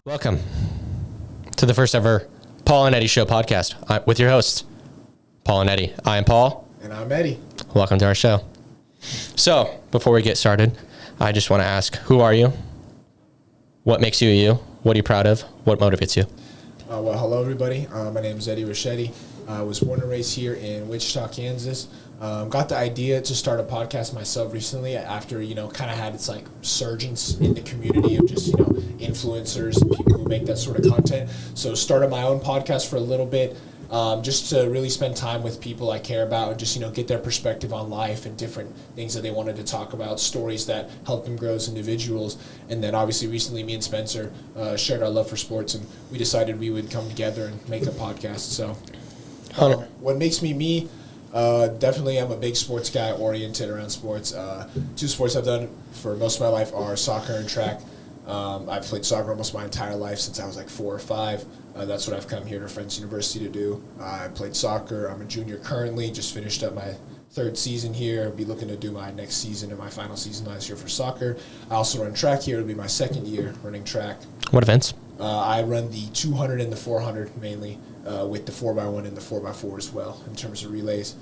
Welcome to the first ever Pahl and Eddy Show podcast with your hosts, Pahl and Eddy. I am Paul. And I'm Eddie. Welcome to our show. So, before we get started, I just want to ask, who are you? What makes you you? What are you proud of? What motivates you? Well, hello, everybody. My name is Eddie Rochetti. I was born and raised here in Wichita, Kansas. Got the idea to start a podcast myself recently after, kind of had its surgence in the community of just, influencers and people who make that sort of content. So started my own podcast for a little bit, just to really spend time with people I care about and just, get their perspective on life and different things that they wanted to talk about, stories that help them grow as individuals. And then obviously recently me and Spencer shared our love for sports, and we decided we would come together and make a podcast. So what makes me me? Definitely I'm a big sports guy, oriented around sports. Two sports I've done for most of my life are soccer and track. I've played soccer almost my entire life since I was 4 or 5. That's what I've come here to Friends University to do. I played soccer. I'm a junior currently, just finished up my 3rd season here. I'll be looking to do my next season and my final season last year for soccer. I also run track here. It'll be my 2nd year running track. What events? I run the 200 and the 400 mainly, with the 4x1 and the 4x4 as well in terms of relays.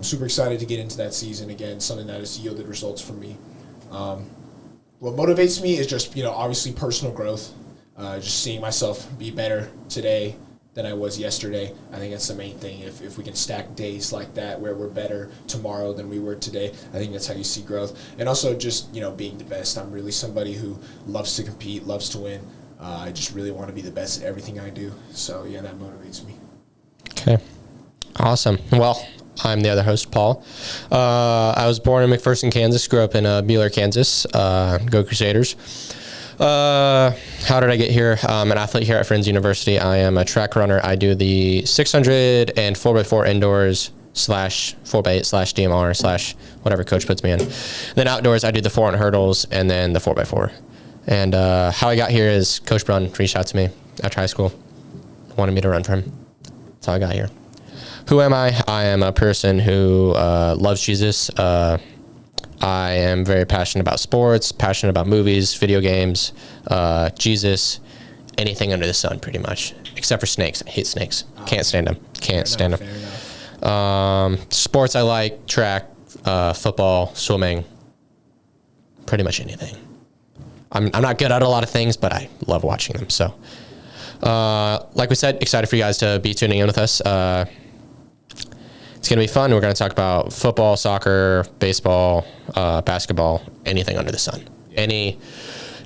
Super excited to get into that season again, something that has yielded results for me. What motivates me is just, obviously personal growth, just seeing myself be better today than I was yesterday. I think that's the main thing. If we can stack days like that where we're better tomorrow than we were today, I think that's how you see growth. And also just, being the best. I'm really somebody who loves to compete, loves to win. I just really want to be the best at everything I do. So, yeah, that motivates me. Okay. Awesome. Well, I'm the other host, Paul. I was born in McPherson, Kansas, grew up in Beeler, Kansas. Go Crusaders. How did I get here? I'm an athlete here at Friends University. I am a track runner. I do the 600 and 4x4 indoors / 4x8 / DMR / whatever coach puts me in. Then outdoors, I do the 400 hurdles and then the 4x4. And how I got here is Coach Brunn reached out to me after high school, wanted me to run for him. That's how I got here. Who am I? I am a person who loves Jesus. I am very passionate about sports, passionate about movies, video games, Jesus, anything under the sun pretty much, except for snakes. I hate snakes. Can't stand them. Can't stand them. Sports I like, track, football, swimming, pretty much anything. I'm not good at a lot of things, but I love watching them. So, like we said, excited for you guys to be tuning in with us. It's going to be fun. We're going to talk about football, soccer, baseball, basketball, anything under the sun. Any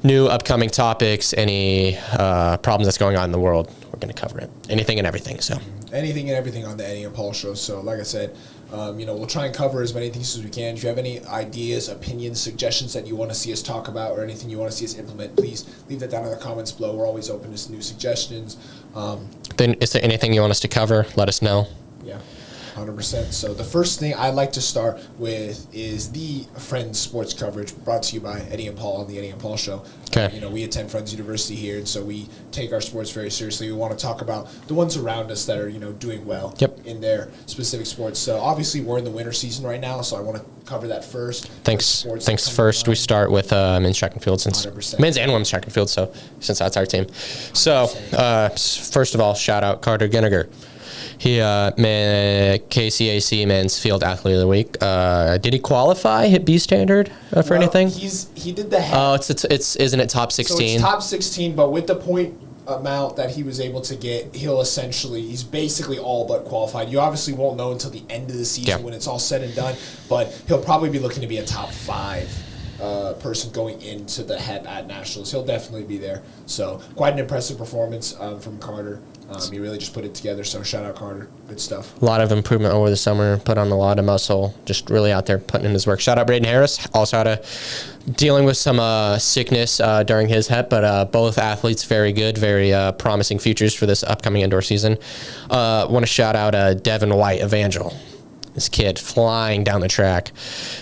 new upcoming topics, any problems that's going on in the world, we're going to cover it. Anything and everything. So anything and everything on the Eddie and Paul show. So like I said, we'll try and cover as many things as we can. If you have any ideas, opinions, suggestions that you want to see us talk about or anything you want to see us implement, please leave that down in the comments below. We're always open to new suggestions. Then is there anything you want us to cover? Let us know. Yeah. 100%. So the first thing I'd like to start with is the Friends sports coverage brought to you by Eddie and Paul on the Eddie and Paul show. Okay. We attend Friends University here, and so we take our sports very seriously. We want to talk about the ones around us that are, doing well in their specific sports. So obviously we're in the winter season right now, so I want to cover that first. Thanks first. We start with men's track and field, since 100%. Men's and women's track and field, so since that's our team. So first of all, shout out Carter Ginniger. He KCAC Men's Field Athlete of the Week. Did he qualify, hit B standard for anything? He did the half. Oh, it's isn't it top 16? So it's top 16, but with the point amount that he was able to get, he's basically all but qualified. You obviously won't know until the end of the season when it's all said and done, but he'll probably be looking to be a top 5 person going into the head at Nationals. He'll definitely be there. So quite an impressive performance from Carter. He really just put it together, so shout out Carter. Good stuff. A lot of improvement over the summer, put on a lot of muscle, just really out there putting in his work. Shout out Braden Harris, also had dealing with some sickness during his hep, but both athletes very good, very promising futures for this upcoming indoor season. Want to shout out Devin White, Evangel. This kid flying down the track,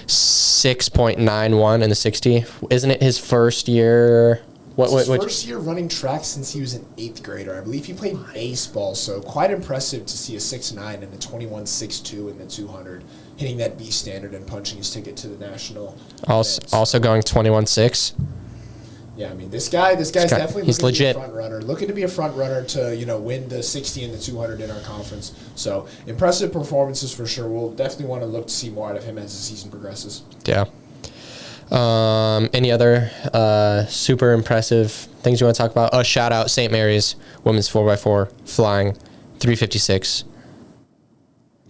6.91 in the 60. Isn't it his first year? His first year running track since he was an 8th grader. I believe he played baseball, so quite impressive to see a 6'9" and a 21.62 in the 200, hitting that B standard and punching his ticket to the national. Also going 21.6. Yeah, I mean, this guy's definitely he's looking legit. to be a front runner. Looking to be a front runner to, win the 60 and the 200 in our conference. So, impressive performances for sure. We'll definitely want to look to see more out of him as the season progresses. Yeah. Any other super impressive things you want to talk about? Oh, shout out St. Mary's women's 4x4 flying 356.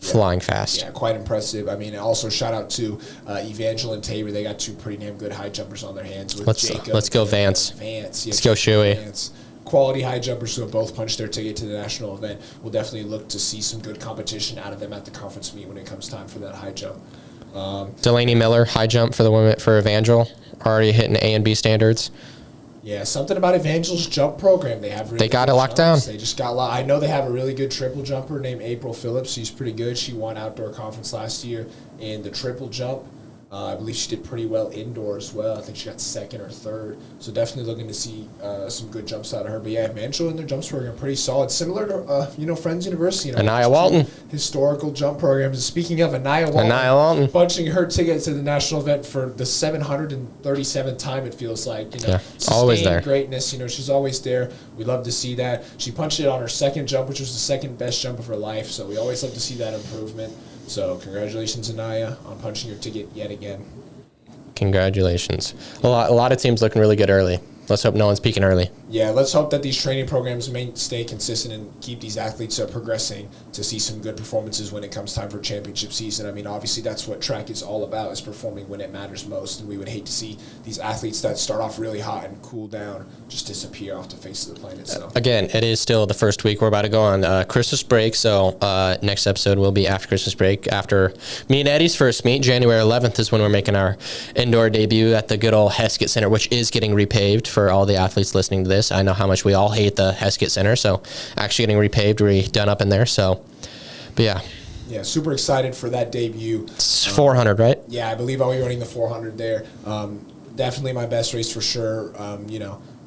Flying fast. Yeah, quite impressive. I mean, also shout out to Evangel and Tabor. They got two pretty damn good high jumpers on their hands. With Let's go Vance. Vance. Yeah, let's go Shuey. Quality high jumpers who have both punched their ticket to the national event. We'll definitely look to see some good competition out of them at the conference meet when it comes time for that high jump. Delaney Miller, high jump for the women for Evangel, already hitting A and B standards. Yeah, something about Evangel's jump program. They got it locked down. They just got. I know they have a really good triple jumper named April Phillips. She's pretty good. She won outdoor conference last year in the triple jump. I believe she did pretty well indoor as well. I think she got second or third. So definitely looking to see some good jumps out of her. But yeah, Evangel and their jumps program pretty solid. Similar to Friends University. Anaya Walton. Historical jump programs. And speaking of Anaya Walton, punching her ticket to the national event for the 737th time, it feels like. Always there. Greatness. She's always there. We love to see that. She punched it on her second jump, which was the second best jump of her life. So we always love to see that improvement. So congratulations, Anaya, on punching your ticket yet again. Congratulations. A lot of teams looking really good early. Let's hope no one's peaking early. Yeah, let's hope that these training programs may stay consistent and keep these athletes progressing to see some good performances when it comes time for championship season. I mean, obviously that's what track is all about, is performing when it matters most. And we would hate to see these athletes that start off really hot and cool down just disappear off the face of the planet. So again, it is still the first week. We're about to go on Christmas break. So next episode will be after Christmas break. After me and Eddie's first meet, January 11th is when we're making our indoor debut at the good old Heskett Center, which is getting repaved for all the athletes listening to this. I know how much we all hate the Heskett Center, so actually getting repaved, redone up in there. So, but yeah. Yeah, super excited for that debut. It's 400, right? Yeah, I believe I'll be running the 400 there. Definitely my best race for sure.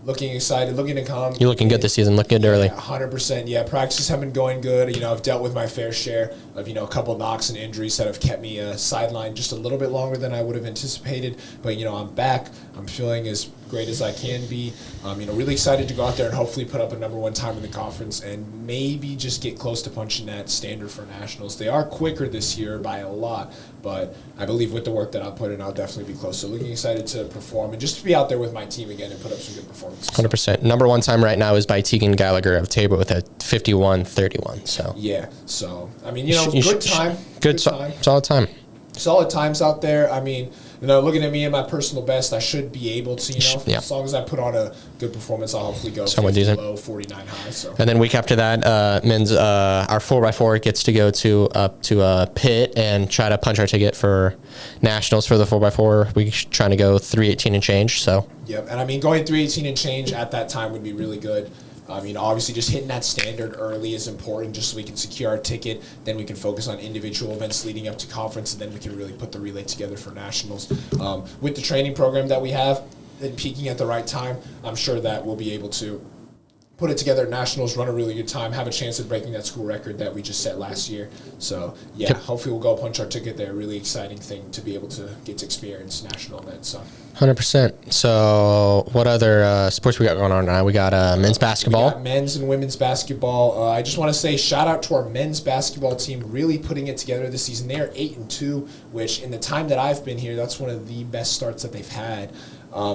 Looking excited, looking to come. You're looking good this season. Look good early. 100%. Yeah, practices have been going good. I've dealt with my fair share of, a couple knocks and injuries that have kept me sidelined just a little bit longer than I would have anticipated. But, I'm back. I'm feeling as great as I can be. Really excited to go out there and hopefully put up a number one time in the conference and maybe just get close to punching that standard for nationals. They are quicker this year by a lot, but I believe with the work that I'll put in, I'll definitely be close. So looking excited to perform and just to be out there with my team again and put up some good performances. 100%. Number one time right now is by Tegan Gallagher of Tabor with a 51:31. So yeah. So good time. Good time. Solid time. Solid times out there. I mean, looking at me and my personal best, I should be able to, as long as I put on a good performance, I'll hopefully go 50 low, 49 high. So. And then week after that, men's our 4x4 gets to go to Pitt and try to punch our ticket for nationals for the 4x4. We're trying to go 318 and change. So. Yep, and going 318 and change at that time would be really good. Obviously just hitting that standard early is important just so we can secure our ticket. Then we can focus on individual events leading up to conference, and then we can really put the relay together for nationals. With the training program that we have and peaking at the right time, I'm sure that we'll be able to put it together at nationals, run a really good time, have a chance at breaking that school record that we just set last year. So, yeah, hopefully we'll go punch our ticket there. Really exciting thing to be able to get to experience national events. So. 100%. So what other sports we got going on now? We got men's basketball. We got men's and women's basketball. I just want to say shout out to our men's basketball team, really putting it together this season. They are 8-2, which in the time that I've been here, that's one of the best starts that they've had.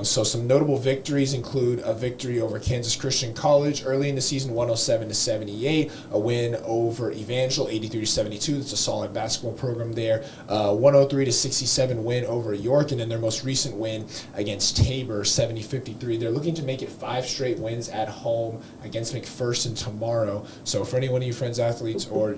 So some notable victories include a victory over Kansas Christian College early in the season, 107-78. A win over Evangel, 83-72. It's a solid basketball program there. 103-67 win over York, and then their most recent win against Tabor, 70-53. They're looking to make it 5 straight wins at home against McPherson tomorrow. So for any one of you friends athletes or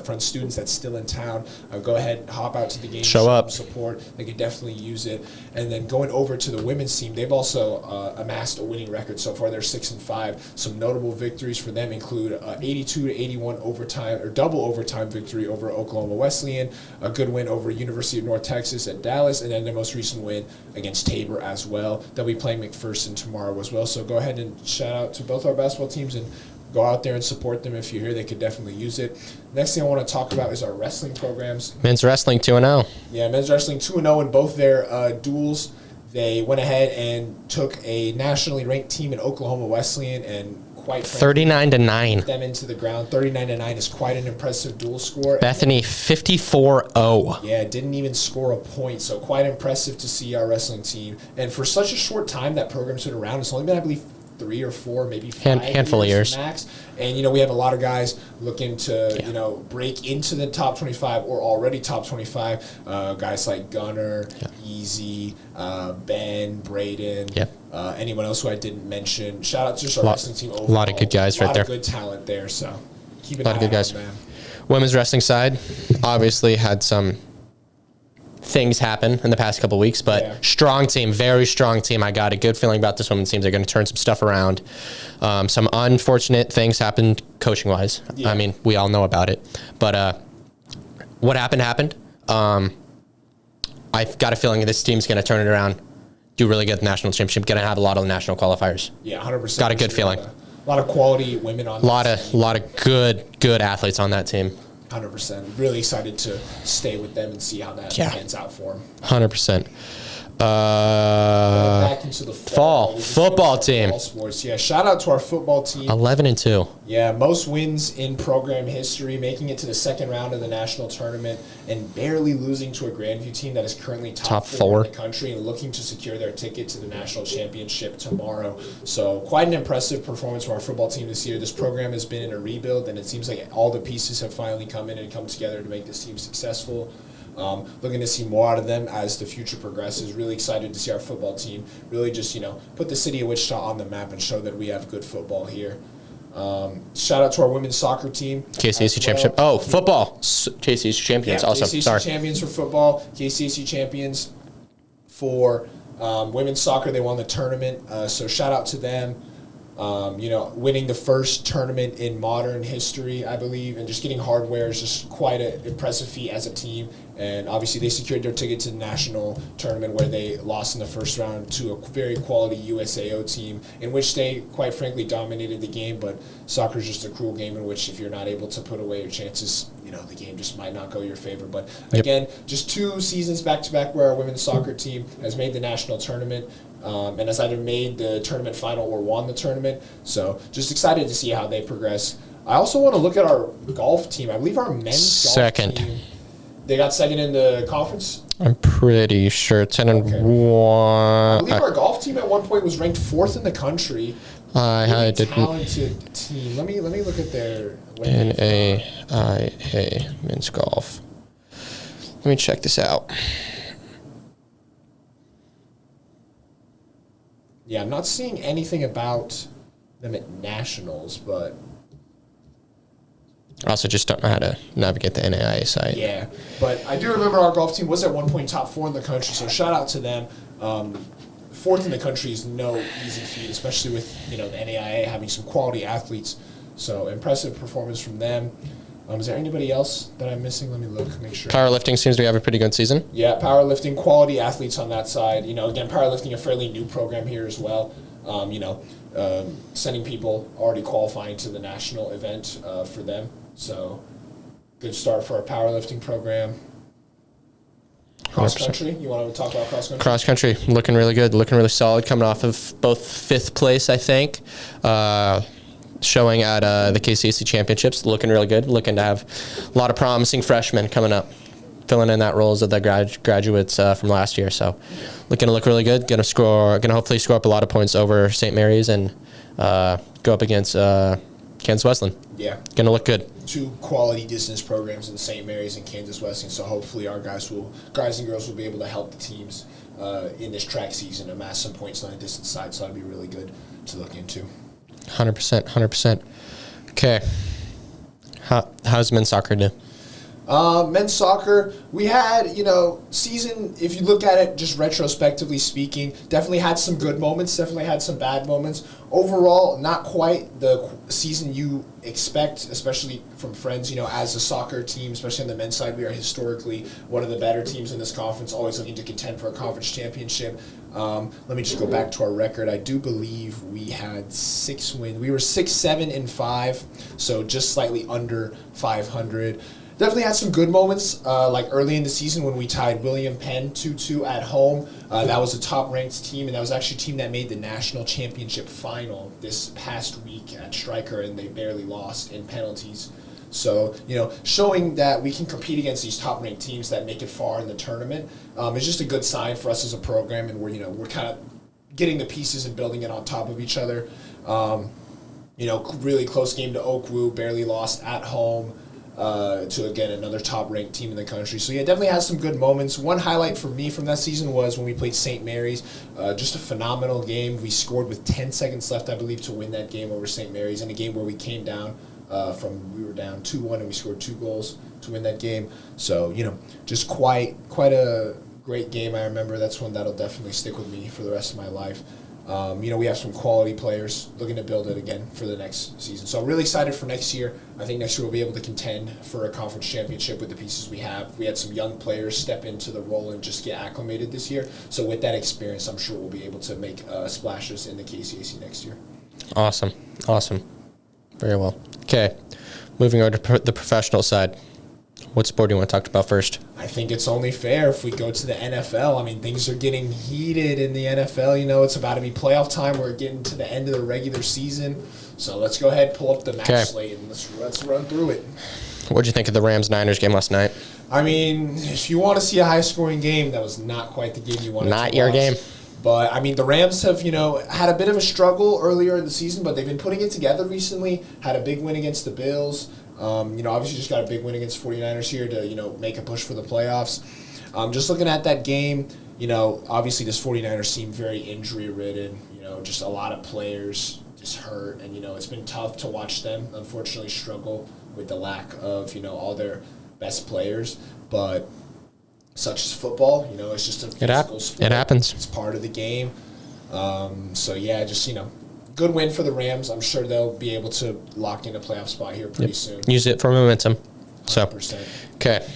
friends students that's still in town, go ahead, hop out to the game, show up, support. They could definitely use it. And then going over to the women's team, they've also amassed a winning record so far. They're 6-5. Some notable victories for them include 82-81 overtime or double overtime victory over Oklahoma Wesleyan, a good win over University of North Texas at Dallas, and then their most recent win against Tabor as well. They'll be playing McPherson tomorrow as well. So go ahead and shout out to both our basketball teams and go out there and support them. If you're here, they could definitely use it. Next thing I want to talk about is our wrestling programs. Men's wrestling 2-0. Yeah, men's wrestling 2-0 in both their duels. they went ahead and took a nationally ranked team in Oklahoma Wesleyan and quite frankly, 39-9. them into the ground. 39-9 is quite an impressive dual score. Bethany 54-0. Yeah, didn't even score a point, so quite impressive to see our wrestling team. And for such a short time that program's been around, it's only been, I believe, 3 or 4, maybe 5 handful of years max. And we have a lot of guys looking to break into the top 25 or already top 25. Guys like Gunner, Easy, Ben, Braden. Anyone else who I didn't mention. Shout out to our wrestling team overall. A lot of good guys right there. A lot of good talent there. So keep an eye on them. Women's wrestling side obviously had some things happen in the past couple of weeks, but strong team, very strong team. I got a good feeling about this women's team. They're going to turn some stuff around. Some unfortunate things happened coaching wise. I mean, we all know about it, but what happened. I've got a feeling this team's going to turn it around, do really good at the national championship, going to have a lot of national qualifiers. Yeah, 100%. Got a good feeling. A lot of quality women on. A lot of good athletes on that team. 100%. Really excited to stay with them and see how that pans out for them. 100%. Back into the fall football team. Fall sports. Yeah, shout out to our football team. 11-2. Yeah, most wins in program history, making it to the second round of the national tournament and barely losing to a Grandview team that is currently top 4 in the country and looking to secure their ticket to the national championship tomorrow. So quite an impressive performance from our football team this year. This program has been in a rebuild, and it seems like all the pieces have finally come in and come together to make this team successful. Looking to see more out of them as the future progresses. Really excited to see our football team really just, put the city of Wichita on the map and show that we have good football here. Shout out to our women's soccer team. KCAC championship. Oh, football. KCAC champions also. KCAC champions for football. KCAC champions for women's soccer. They won the tournament. So shout out to them. Winning the first tournament in modern history, I believe, and just getting hardware is just quite an impressive feat as a team. And obviously, they secured their ticket to the national tournament where they lost in the first round to a very quality USAO team, in which they, quite frankly, dominated the game. But soccer is just a cruel game in which if you're not able to put away your chances, the game just might not go your favor. But again, just 2 seasons back-to-back where our women's soccer team has made the national tournament. And has either made the tournament final or won the tournament. So just excited to see how they progress. I also want to look at our golf team. I believe our men's golf team, they got second in the conference? I'm pretty sure 10-1. I believe our golf team at one point was ranked 4th in the country. I didn't. Talented team. Let me look at their NAIA men's golf. Let me check this out. Yeah, I'm not seeing anything about them at nationals, but I also just don't know how to navigate the NAIA site. Yeah, but I do remember our golf team was at one point top 4 in the country, so shout out to them. 4th in the country is no easy feat, especially with the NAIA having some quality athletes. So impressive performance from them. Is there anybody else that I'm missing? Let me look, make sure. Powerlifting seems to have a pretty good season. Yeah, powerlifting, quality athletes on that side. Again, powerlifting, a fairly new program here as well. Sending people already qualifying to the national event for them. So, good start for our powerlifting program. Cross country, you want to talk about cross country? Cross country, looking really good, looking really solid, coming off of both 5th place, I think. Showing at the KCAC championships, looking really good, looking to have a lot of promising freshmen coming up, filling in that roles of the graduates from last year. So looking to look really good, gonna hopefully score up a lot of points over St. Mary's and go up against Kansas Wesleyan. Yeah. Gonna look good. 2 quality distance programs in St. Mary's and Kansas Wesleyan, so hopefully our guys and girls will be able to help the teams in this track season, amass some points on the distance side, so that'd be really good to look into. 100%. Okay. How's men's soccer do? Men's soccer, we had, season, if you look at it just retrospectively speaking, definitely had some good moments, definitely had some bad moments. Overall, not quite the season you expect, especially from friends, as a soccer team, especially on the men's side, we are historically one of the better teams in this conference, always looking to contend for a conference championship. Let me just go back to our record. I do believe we had 6 wins. We were 6-7-5, so just slightly under 500. Definitely had some good moments, like early in the season when we tied William Penn 2-2 at home. That was a top-ranked team, and that was actually a team that made the national championship final this past week at Stryker, and they barely lost in penalties. So, showing that we can compete against these top-ranked teams that make it far in the tournament is just a good sign for us as a program, and we're kind of getting the pieces and building it on top of each other. Really close game to Oak Woo, barely lost at home. To, again, another top-ranked team in the country. So, yeah, definitely has some good moments. One highlight for me from that season was when we played St. Mary's. Just a phenomenal game. We scored with 10 seconds left, I believe, to win that game over St. Mary's, in a game where we came down we were down 2-1, and we scored 2 goals to win that game. So, just quite a great game. I remember that's one that'll definitely stick with me for the rest of my life. We have some quality players looking to build it again for the next season. So I'm really excited for next year. I think next year we'll be able to contend for a conference championship with the pieces we have. We had some young players step into the role and just get acclimated this year. So with that experience, I'm sure we'll be able to make splashes in the KCAC next year. Awesome. Very well. Okay, moving over to the professional side. What sport do you want to talk about first? I think it's only fair if we go to the NFL. I mean, things are getting heated in the NFL. It's about to be playoff time. We're getting to the end of the regular season. So let's go ahead, pull up the match slate, and let's run through it. What did you think of the Rams-Niners game last night? I mean, if you want to see a high-scoring game, that was not quite the game you wanted to watch. Not your game. But, I mean, the Rams have, had a bit of a struggle earlier in the season, but they've been putting it together recently. Had a big win against the Bills. Obviously just got a big win against 49ers here to, make a push for the playoffs. Just looking at that game, obviously this 49ers team very injury-ridden. Just a lot of players just hurt. And, it's been tough to watch them, unfortunately, struggle with the lack of, all their best players. But such as football, it's just a physical sport. It happens. It's part of the game. Good win for the Rams. I'm sure they'll be able to lock in a playoff spot here pretty soon. Use it for momentum. 100%. Okay.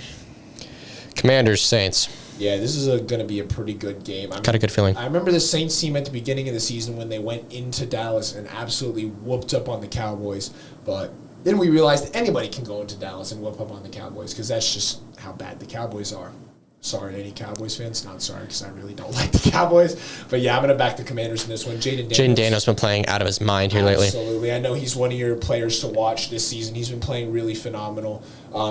Commanders, Saints. Yeah, this is going to be a pretty good game. Got a good feeling. I remember the Saints team at the beginning of the season when they went into Dallas and absolutely whooped up on the Cowboys. But then we realized anybody can go into Dallas and whoop up on the Cowboys because that's just how bad the Cowboys are. Sorry to any Cowboys fans. Not sorry because I really don't like the Cowboys. But, yeah, I'm going to back the Commanders in this one. Jaden Daniels been playing out of his mind here lately. Absolutely. I know he's one of your players to watch this season. He's been playing really phenomenal.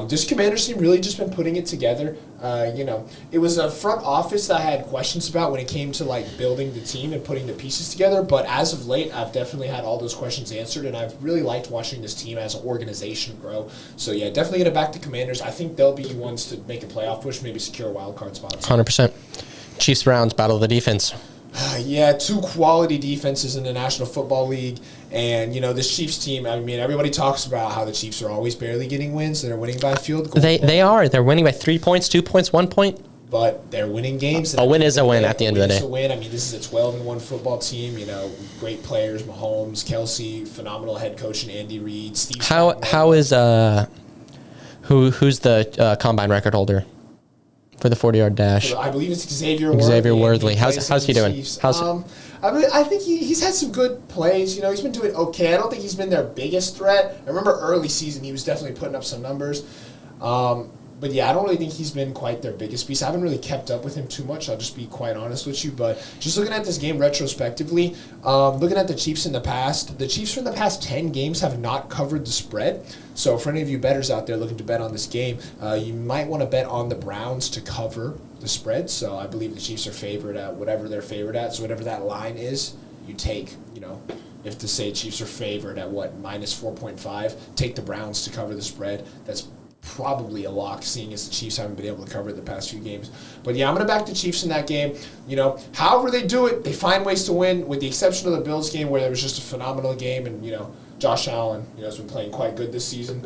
This Commanders team really just been putting it together. It was a front office that I had questions about when it came to, building the team and putting the pieces together. But as of late, I've definitely had all those questions answered, and I've really liked watching this team as an organization grow. So, yeah, definitely going to back the Commanders. I think they'll be ones to make a playoff push, maybe secure a wild card spot. 100%. Chiefs-Browns, battle of the defense. Yeah, 2 quality defenses in the National Football League. And, this Chiefs team, I mean, everybody talks about how the Chiefs are always barely getting wins. They're winning by a field goal. They are. They're winning by 3 points, 2 points, 1 point. But they're winning games. A win is a win at the end of the day. It's a win. I mean, this is a 12-1 football team. Great players, Mahomes, Kelsey, phenomenal head coach, and Andy Reid. Steve. How is who's the combine record holder for the 40-yard dash? I believe it's Xavier Worthy. Xavier Worthy. How's he doing? I think he's had some good plays. He's been doing okay. I don't think he's been their biggest threat. I remember early season he was definitely putting up some numbers. But, yeah, I don't really think he's been quite their biggest piece. I haven't really kept up with him too much. I'll just be quite honest with you. But just looking at this game retrospectively, looking at the Chiefs in the past, the Chiefs from the past 10 games have not covered the spread. So for any of you bettors out there looking to bet on this game, you might want to bet on the Browns to cover the spread. So I believe the Chiefs are favored at whatever they're favored at. So whatever that line is, you take, if to say Chiefs are favored at minus 4.5, take the Browns to cover the spread. That's probably a lock, seeing as the Chiefs haven't been able to cover it the past few games. But, yeah, I'm going to back the Chiefs in that game. However they do it, they find ways to win, with the exception of the Bills game where there was just a phenomenal game and, Josh Allen, has been playing quite good this season.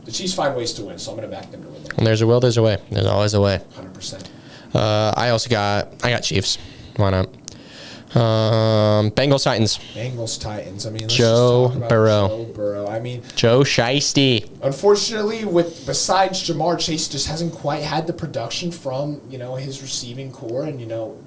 The Chiefs find ways to win, so I'm going to back them to win. When there's a will, there's a way. There's always a way. 100%. I got Chiefs. Why not? Bengals Titans. Bengals Titans. I mean, let's Joe just talk about Burrow. Joe Burrow. I mean, Joe Shiesty. unfortunately, besides Jamar Chase, just hasn't quite had the production from his receiving core, and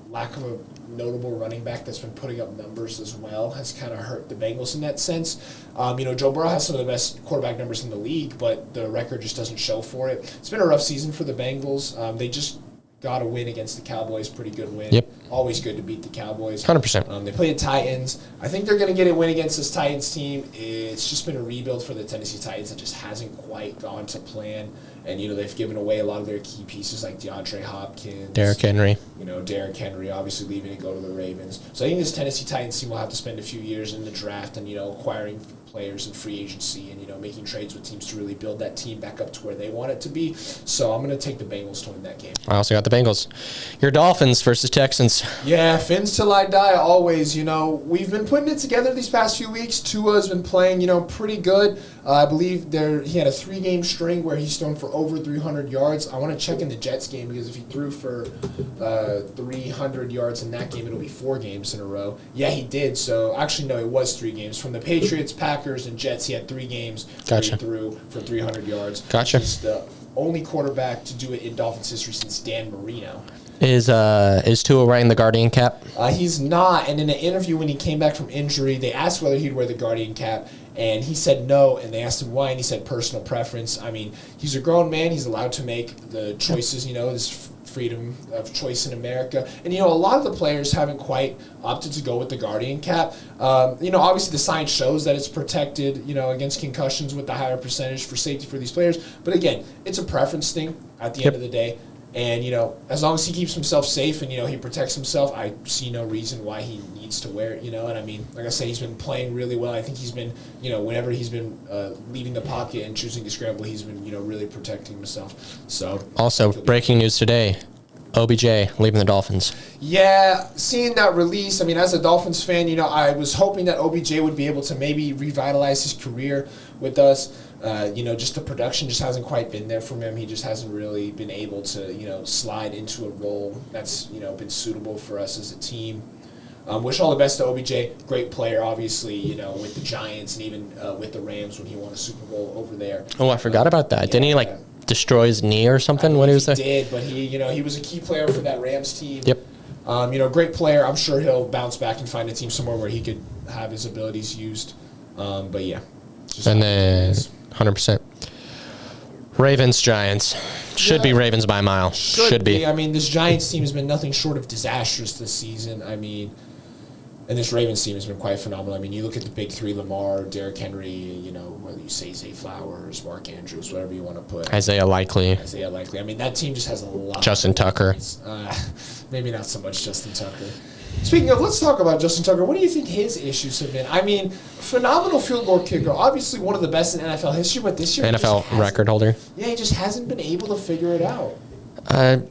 lack of a notable running back that's been putting up numbers as well has kind of hurt the Bengals in that sense. Joe Burrow has some of the best quarterback numbers in the league, but the record just doesn't show for it. It's been a rough season for the Bengals. They just got a win against the Cowboys, pretty good win. Yep. Always good to beat the Cowboys. 100%. They play the Titans. I think they're going to get a win against this Titans team. It's just been a rebuild for the Tennessee Titans that just hasn't quite gone to plan. And, they've given away a lot of their key pieces like DeAndre Hopkins. Derrick Henry. Derrick Henry obviously leaving to go to the Ravens. So I think this Tennessee Titans team will have to spend a few years in the draft and, acquiring players in free agency and, making trades with teams to really build that team back up to where they want it to be. So I'm going to take the Bengals to win that game. I also got the Bengals. Your Dolphins versus Texans. Yeah, fins till I die, always. We've been putting it together these past few weeks. Tua's been playing, pretty good. I believe he had a 3-game string where he's thrown for over 300 yards. I want to check in the Jets game because if he threw for 300 yards in that game, it'll be 4 games in a row. Yeah, he did. So, actually, no, it was 3 games. From the Patriots, Packers, and Jets, he had 3 games where he threw for 300 yards. Gotcha. He's the only quarterback to do it in Dolphins history since Dan Marino. Is Tua wearing the Guardian cap? He's not. And in an interview when he came back from injury, they asked whether he'd wear the Guardian cap, and he said no. And they asked him why, and he said personal preference. I mean, he's a grown man. He's allowed to make the choices. This freedom of choice in America. And a lot of the players haven't quite opted to go with the Guardian cap. Obviously the science shows that it's protected, against concussions with the higher percentage for safety for these players. But again, it's a preference thing at the end of the day. And, as long as he keeps himself safe and, he protects himself, I see no reason why he needs to wear it, And I mean, like I said, he's been playing really well. I think he's been, whenever he's been leaving the pocket and choosing to scramble, he's been, really protecting himself. So also, breaking news today, OBJ leaving the Dolphins. Yeah, seeing that release, I mean, as a Dolphins fan, I was hoping that OBJ would be able to maybe revitalize his career with us. Just the production just hasn't quite been there for him. He just hasn't really been able to, slide into a role that's, been suitable for us as a team. Wish all the best to OBJ. Great player, obviously, with the Giants and even with the Rams when he won a Super Bowl over there. Oh, I forgot about that. Didn't he, destroy his knee or something when he was there? He did, but he was a key player for that Rams team. Yep. Great player. I'm sure he'll bounce back and find a team somewhere where he could have his abilities used. But, yeah. And then 100%. Ravens, Giants. Should be Ravens by a mile. Should be. I mean, this Giants team has been nothing short of disastrous this season. I mean, and this Ravens team has been quite phenomenal. I mean, you look at the big three, Lamar, Derrick Henry, whether you say Zay Flowers, Mark Andrews, whatever you want to put. Isaiah Likely. I mean, that team just has a lot. Justin Tucker. Maybe not so much Justin Tucker. Speaking of, let's talk about Justin Tucker. What do you think his issues have been? I mean, phenomenal field goal kicker. Obviously one of the best in NFL history, but this year NFL record holder. Yeah, he just hasn't been able to figure it out. I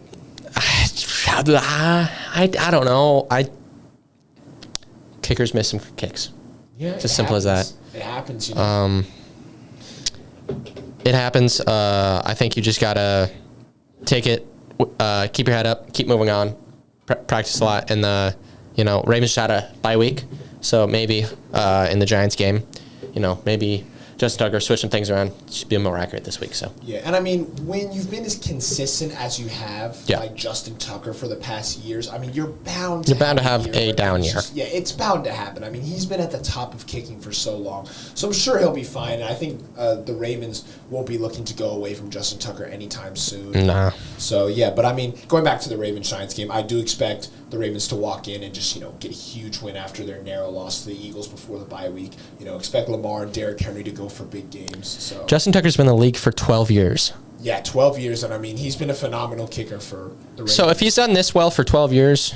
don't know. Kickers miss some kicks. Yeah, it's as simple as that. It happens. It happens. I think you just gotta take it, keep your head up, keep moving on, practice a lot. And Ravens just had a bye week, so maybe in the Giants game, maybe Justin Tucker switch some things around, should be more accurate this week. So yeah, and I mean, when you've been as consistent as you have, like Justin Tucker for the past years, I mean, you're bound to have a down year. It's bound to happen. I mean, he's been at the top of kicking for so long, so I'm sure he'll be fine. And I think the Ravens won't be looking to go away from Justin Tucker anytime soon. Nah. So yeah, but I mean, going back to the Ravens-Giants game, I do expect the Ravens to walk in and just get a huge win after their narrow loss to the Eagles before the bye week. Expect Lamar and Derrick Henry to go for big games. So Justin Tucker's been in the league for 12 years. Yeah, 12 years, and I mean, he's been a phenomenal kicker for the Ravens. So if he's done this well for 12 years,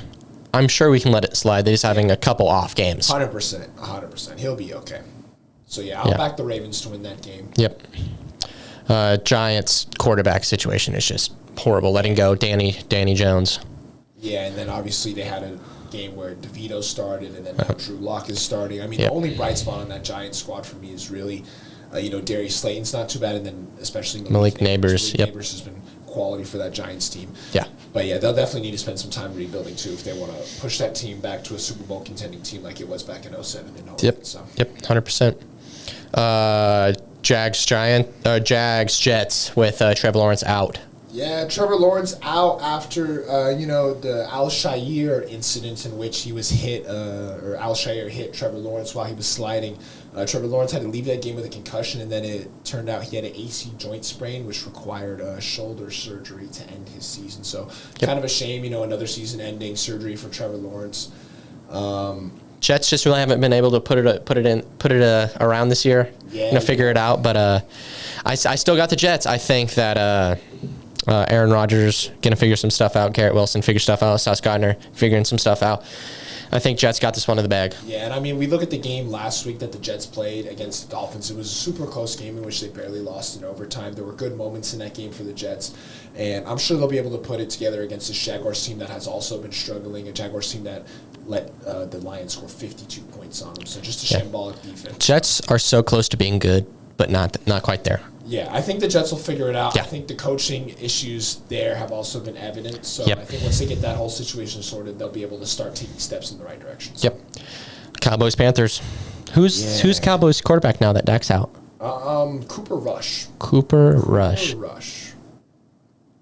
I'm sure we can let it slide. They're just having a couple off games. 100%. He'll be okay. So yeah, I'll back the Ravens to win that game. Yep. Giants quarterback situation is just horrible. Letting go Danny Jones. Yeah, and then obviously they had a game where DeVito started, and then now Drew Lock is starting. I mean, the only bright spot on that Giants squad for me is really, Darius Slayton's not too bad, and then especially Malik Neighbors. Neighbors has been quality for that Giants team. Yeah. But yeah, they'll definitely need to spend some time rebuilding too if they want to push that team back to a Super Bowl contending team like it was back in 07 and 08. Yep. So. Yep. 100%. Jags Jets with Trevor Lawrence out. Yeah, Trevor Lawrence out after, the Al-Shaair incident in which he was hit, or Al-Shaair hit Trevor Lawrence while he was sliding. Trevor Lawrence had to leave that game with a concussion, and then it turned out he had an AC joint sprain, which required shoulder surgery to end his season. So kind of a shame, another season-ending surgery for Trevor Lawrence. Jets just really haven't been able to put it around this year. Yeah, figure it out. But I still got the Jets. I think that Aaron Rodgers gonna figure some stuff out. Garrett Wilson figure stuff out. Sauce Gardner figuring some stuff out. I think Jets got this one in the bag. Yeah, and I mean, we look at the game last week that the Jets played against the Dolphins. It was a super close game in which they barely lost in overtime. There were good moments in that game for the Jets, and I'm sure they'll be able to put it together against this Jaguars team that has also been struggling, a Jaguars team that let the Lions score 52 points on them. So just a shambolic defense. Jets are so close to being good, but not quite there. Yeah, I think the Jets will figure it out. Yeah. I think the coaching issues there have also been evident. So Yep. I think once they get that whole situation sorted, they'll be able to start taking steps in the right direction. So. Yep. Cowboys Panthers. Who's Cowboys quarterback now that Dak's out? Cooper Rush. Cooper Rush.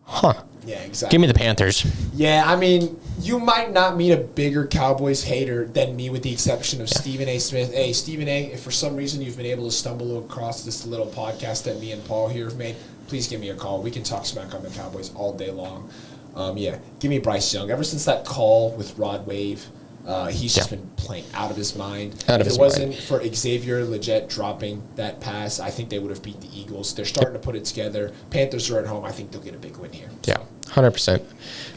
Huh. Yeah, exactly. Give me the Panthers. Yeah, I mean, you might not meet a bigger Cowboys hater than me, with the exception of Stephen A. Smith. Hey, Stephen A., if for some reason you've been able to stumble across this little podcast that me and Paul here have made, please give me a call. We can talk smack on the Cowboys all day long. Give me Bryce Young. Ever since that call with Rod Wave, he's just been playing out of his mind. If it wasn't for Xavier Legette dropping that pass, I think they would have beat the Eagles. They're starting to put it together. Panthers are at home. I think they'll get a big win here. Yeah, 100%.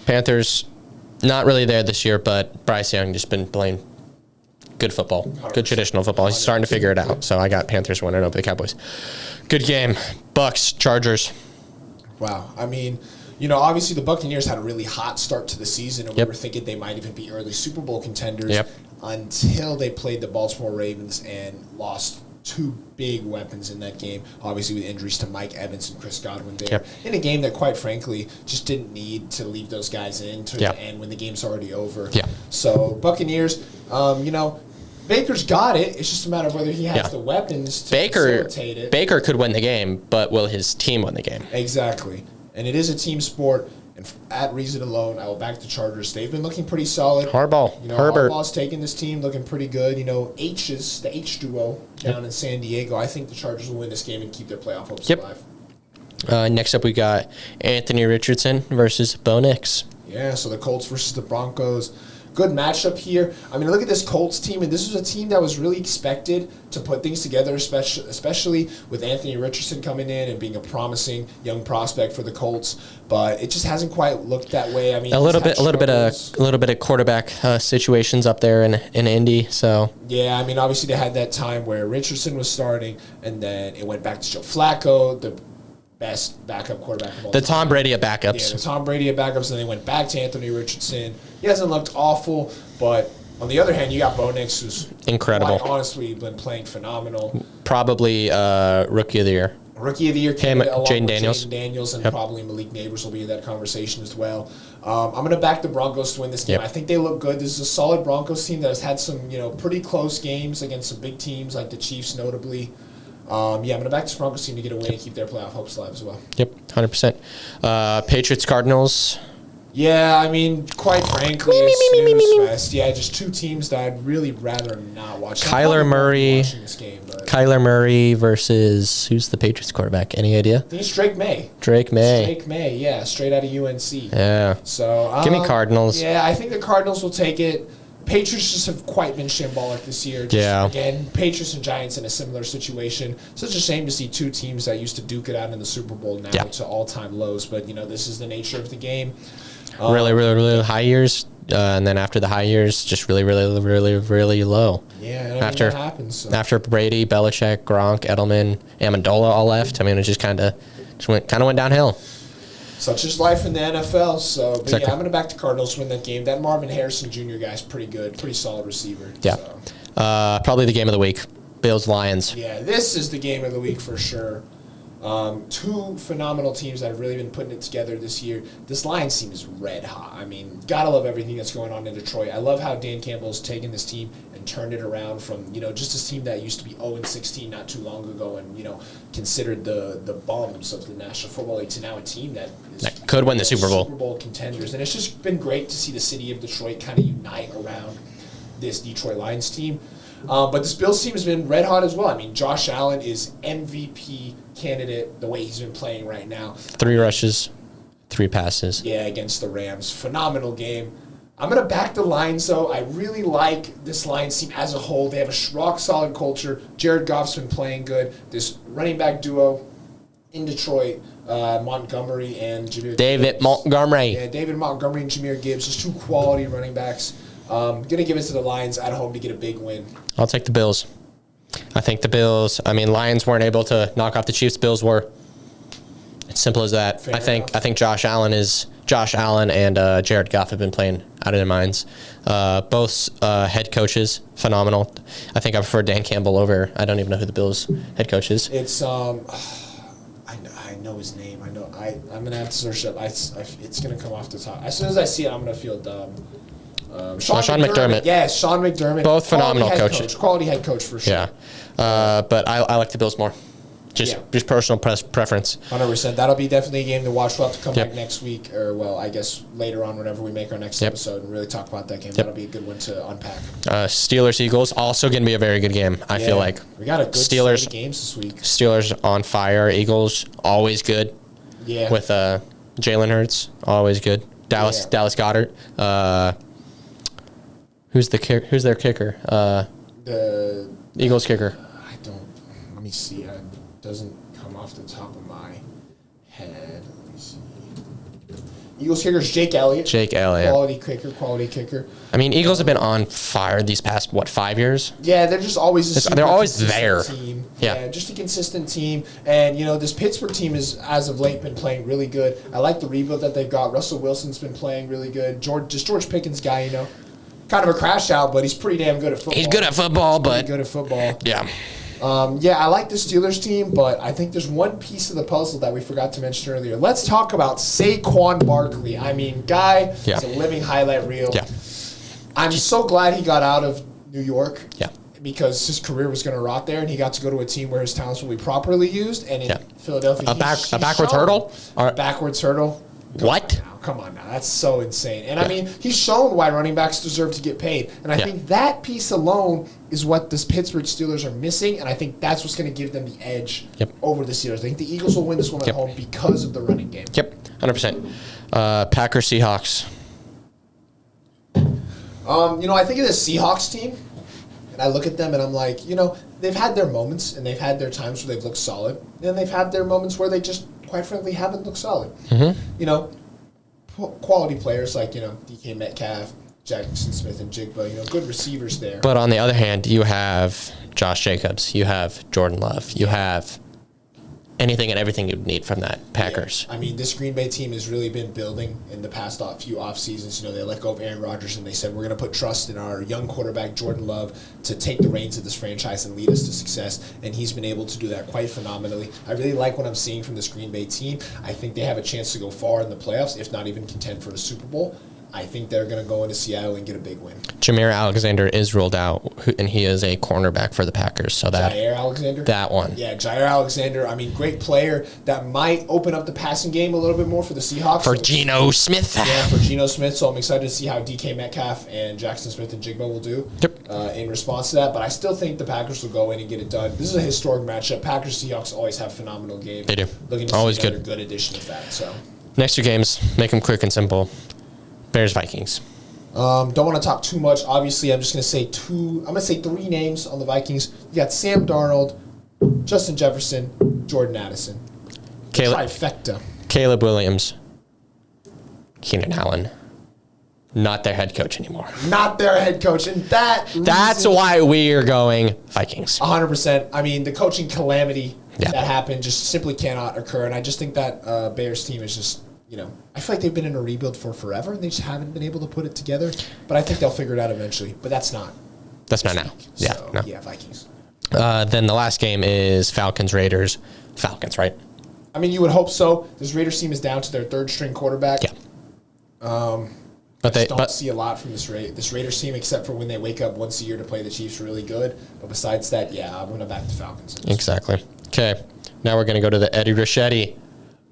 Panthers, not really there this year, but Bryce Young just been playing good football, good traditional football. He's starting to figure it out. So I got Panthers winning over the Cowboys. Good game. Bucks, Chargers. Wow. I mean, obviously the Buccaneers had a really hot start to the season, and we were thinking they might even be early Super Bowl contenders until they played the Baltimore Ravens and lost two big weapons in that game, obviously with injuries to Mike Evans and Chris Godwin there, in a game that, quite frankly, just didn't need to leave those guys in to the end when the game's already over. So Buccaneers, Baker's got it. It's just a matter of whether he has the weapons to facilitate it. Baker could win the game, but will his team win the game? Exactly. And it is a team sport. And at reason alone, I will back the Chargers. They've been looking pretty solid. Herbert. Harbaugh's taking this team looking pretty good. The H duo down in San Diego. I think the Chargers will win this game and keep their playoff hopes alive. Next up, we got Anthony Richardson versus Bo Nix. Yeah, so the Colts versus the Broncos. Good matchup here. I mean, look at this Colts team, and this was a team that was really expected to put things together, especially with Anthony Richardson coming in and being a promising young prospect for the Colts. But it just hasn't quite looked that way. I mean, a little bit of quarterback situations up there in Indy. So yeah, I mean, obviously they had that time where Richardson was starting, and then it went back to Joe Flacco, the best backup quarterback of all time. The Tom Brady of backups. Yeah, the Tom Brady of backups, and they went back to Anthony Richardson. He hasn't looked awful, but on the other hand, you got Bo Nix, who's incredible. Honestly, been playing phenomenal. Probably Rookie of the Year. Rookie of the Year came along Jaden with Daniels. Jaden Daniels, and probably Malik Neighbors will be in that conversation as well. I'm going to back the Broncos to win this game. I think they look good. This is a solid Broncos team that has had some pretty close games against some big teams like the Chiefs, notably. I'm going to back this Broncos team to get a win and keep their playoff hopes alive as well. Yep, 100%. Patriots, Cardinals. Yeah, I mean, quite frankly, it's snooze fest. Yeah, just two teams that I'd really rather not watch. Kyler Murray versus, who's the Patriots quarterback? Any idea? I think it's Drake May. Drake May, yeah, straight out of UNC. Yeah. So give me Cardinals. Yeah, I think the Cardinals will take it. Patriots just have quite been shambolic this year. Again, Patriots and Giants in a similar situation. Such a shame to see two teams that used to duke it out in the Super Bowl now to all-time lows. But, this is the nature of the game. Really high years, and then after the high years, just really low. Yeah, and that happens. So. After Brady, Belichick, Gronk, Edelman, Amendola all left, I mean, it just went downhill. Such is life in the NFL. So, but I'm going to back the Cardinals to win that game. That Marvin Harrison Jr. guy's pretty good, pretty solid receiver. Yeah. So. Probably the game of the week, Bills-Lions. Yeah, this is the game of the week for sure. Two phenomenal teams that have really been putting it together this year. This Lions team is red hot. I mean, gotta love everything that's going on in Detroit. I love how Dan Campbell's taken this team and turned it around from, just this team that used to be 0-16 not too long ago and, considered the bums of the National Football League to now a team that could win the Super Bowl. Super Bowl contenders. And it's just been great to see the city of Detroit kind of unite around this Detroit Lions team. But this Bills team has been red hot as well. I mean, Josh Allen is MVP candidate the way he's been playing right now. 3 rushes, 3 passes. Yeah, against the Rams. Phenomenal game. I'm going to back the Lions, though. I really like this Lions team as a whole. They have a rock-solid culture. Jared Goff's been playing good. This running back duo in Detroit, Montgomery and Jameer David Gibbs. Montgomery. Yeah, David Montgomery and Jameer Gibbs. Just 2 quality running backs. Going to give it to the Lions at home to get a big win. I'll take the Bills. I think the Bills, Lions weren't able to knock off the Chiefs. Bills were. It's simple as that. Fair I think enough. Josh Allen and Jared Goff have been playing out of their minds. Both head coaches, phenomenal. I think I prefer Dan Campbell over, I don't even know who the Bills head coach is. It's I know his name. I'm gonna have to search it up. It's gonna come off the top. As soon as I see it, I'm gonna feel dumb. Sean McDermott. Yes, Sean McDermott. Both phenomenal coaches. Quality head coach for sure. Yeah, but I like the Bills more. Just personal preference. 100%. That'll be definitely a game to watch. We'll have to come Yep. back next week, or I guess later on whenever we make our next episode and really talk about that game. That'll be a good one to unpack. Steelers-Eagles, also going to be a very good game, I feel like. We got a good slate of games this week. Steelers on fire. Eagles, always good. Yeah. With Jalen Hurts, always good. Dallas Goedert. Who's their kicker? The Eagles kicker. Let me see. It doesn't come off the top of my head. Let me see. Eagles kicker is Jake Elliott. Quality kicker. Eagles have been on fire these past, 5 years? Yeah, they're just always they're always there. Team. Yeah, just a consistent team. And, this Pittsburgh team has, as of late, been playing really good. I like the rebuild that they've got. Russell Wilson's been playing really good. George Pickens guy, kind of a crash out, but he's pretty damn good at football. He's good at football, but... good at football. Yeah. I like the Steelers team, but I think there's one piece of the puzzle that we forgot to mention earlier. Let's talk about Saquon Barkley. Guy is a living highlight reel. Yeah. I'm so glad he got out of New York. Yeah. Because his career was going to rot there, and he got to go to a team where his talents will be properly used. And in Philadelphia, a backwards hurdle. Backwards hurdle. What? Come on now. That's so insane. And, he's shown why running backs deserve to get paid. And I think that piece alone is what this Pittsburgh Steelers are missing, and I think that's what's going to give them the edge over the Steelers. I think the Eagles will win this one at home because of the running game. Yep, 100%. Packers, Seahawks. I think of the Seahawks team, and I look at them and I'm like, they've had their moments, and they've had their times where they've looked solid, and they've had their moments where they just, quite frankly, haven't looked solid. Mm-hmm. Quality players like, DK Metcalf, Jackson Smith, and Jigba, good receivers there. But on the other hand, you have Josh Jacobs, you have Jordan Love, you have anything and everything you'd need from that Packers. Yeah. This Green Bay team has really been building in the past few off seasons. They let go of Aaron Rodgers, and they said, we're going to put trust in our young quarterback, Jordan Love, to take the reins of this franchise and lead us to success. And he's been able to do that quite phenomenally. I really like what I'm seeing from this Green Bay team. I think they have a chance to go far in the playoffs, if not even contend for the Super Bowl. I think they're going to go into Seattle and get a big win. Jameer Alexander is ruled out, and he is a cornerback for the Packers. So Jair Alexander? That one. Yeah, Jair Alexander. Great player that might open up the passing game a little bit more for the Seahawks. For Geno Smith. Yeah, for Geno Smith. So I'm excited to see how DK Metcalf and Jackson Smith and Jigba will do in response to that. But I still think the Packers will go in and get it done. This is a historic matchup. Packers-Seahawks always have phenomenal games. They do. Looking to always see another good addition of that. So next 2 games, make them quick and simple. Bears-Vikings. Don't want to talk too much. Obviously, I'm just going to say 3 names on the Vikings. You got Sam Darnold, Justin Jefferson, Jordan Addison. Trifecta. Caleb Williams, Keenan Allen. Not their head coach anymore. Not their head coach. And that's why we are going Vikings. 100%. The coaching calamity that happened just simply cannot occur. And I just think that Bears team is just, I feel like they've been in a rebuild for forever, and they just haven't been able to put it together. But I think they'll figure it out eventually. But that's not. That's not now. So, Vikings. Then the last game is Falcons-Raiders. Falcons, right? I mean, you would hope so. This Raiders team is down to their third-string quarterback. Yeah. But I don't see a lot from this Raiders team, except for when they wake up once a year to play the Chiefs really good. But besides that, yeah, I'm going to back the Falcons. Exactly. Okay, now we're going to go to the Eddy Ricchetti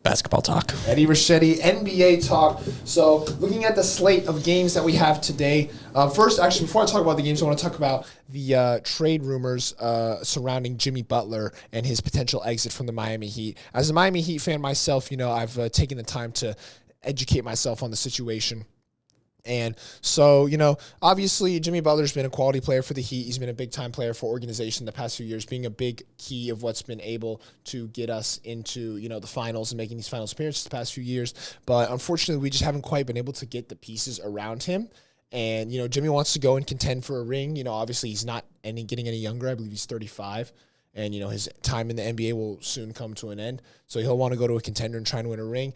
basketball talk. Eddy Ricchetti, NBA talk. So looking at the slate of games that we have today, first, actually, before I talk about the games, I want to talk about the trade rumors surrounding Jimmy Butler and his potential exit from the Miami Heat. As a Miami Heat fan myself, I've taken the time to educate myself on the situation. And so, obviously Jimmy Butler's been a quality player for the Heat. He's been a big-time player for organization the past few years, being a big key of what's been able to get us into, the finals and making these finals appearances the past few years. But unfortunately, we just haven't quite been able to get the pieces around him. And, Jimmy wants to go and contend for a ring. Obviously he's not getting any younger. I believe he's 35. And, his time in the NBA will soon come to an end. So he'll want to go to a contender and try and win a ring.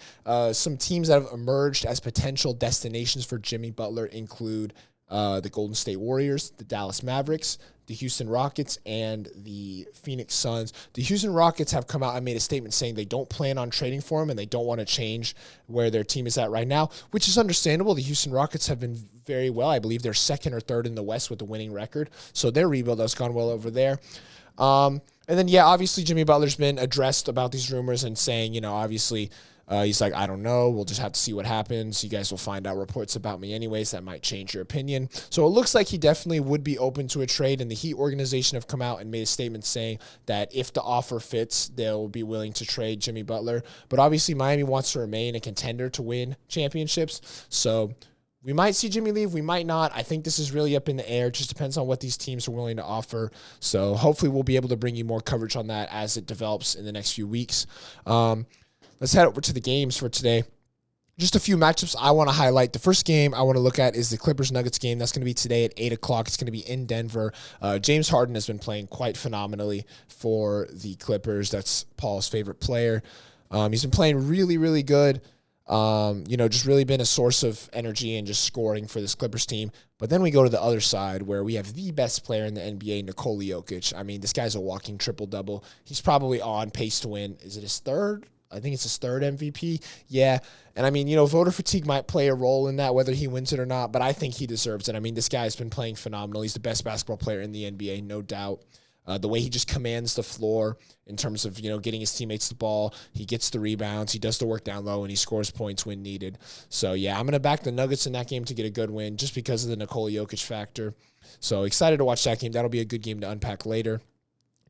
Some teams that have emerged as potential destinations for Jimmy Butler include the Golden State Warriors, the Dallas Mavericks, the Houston Rockets, and the Phoenix Suns. The Houston Rockets have come out and made a statement saying they don't plan on trading for him and they don't want to change where their team is at right now, which is understandable. The Houston Rockets have been very well. I believe they're second or third in the West with a winning record. So their rebuild has gone well over there. And then, obviously Jimmy Butler's been addressed about these rumors and saying, obviously he's like, I don't know. We'll just have to see what happens. You guys will find out reports about me anyways. That might change your opinion. So it looks like he definitely would be open to a trade. And the Heat organization have come out and made a statement saying that if the offer fits, they'll be willing to trade Jimmy Butler. But obviously Miami wants to remain a contender to win championships. So we might see Jimmy leave. We might not. I think this is really up in the air. It just depends on what these teams are willing to offer. So hopefully we'll be able to bring you more coverage on that as it develops in the next few weeks. Let's head over to the games for today. Just a few matchups I want to highlight. The first game I want to look at is the Clippers-Nuggets game. That's going to be today at 8 o'clock. It's going to be in Denver. James Harden has been playing quite phenomenally for the Clippers. That's Paul's favorite player. He's been playing really, really good. Just really been a source of energy and just scoring for this Clippers team. But then we go to the other side where we have the best player in the NBA, Nikola Jokic. I mean, this guy's a walking triple-double. He's probably on pace to win. Is it his third? I think it's his third MVP. Yeah. And I mean, voter fatigue might play a role in that, whether he wins it or not, but I think he deserves it. I mean, this guy's been playing phenomenal. He's the best basketball player in the NBA, no doubt. The way he just commands the floor in terms of, getting his teammates the ball. He gets the rebounds. He does the work down low, and he scores points when needed. So, I'm going to back the Nuggets in that game to get a good win just because of the Nikola Jokic factor. So, excited to watch that game. That'll be a good game to unpack later.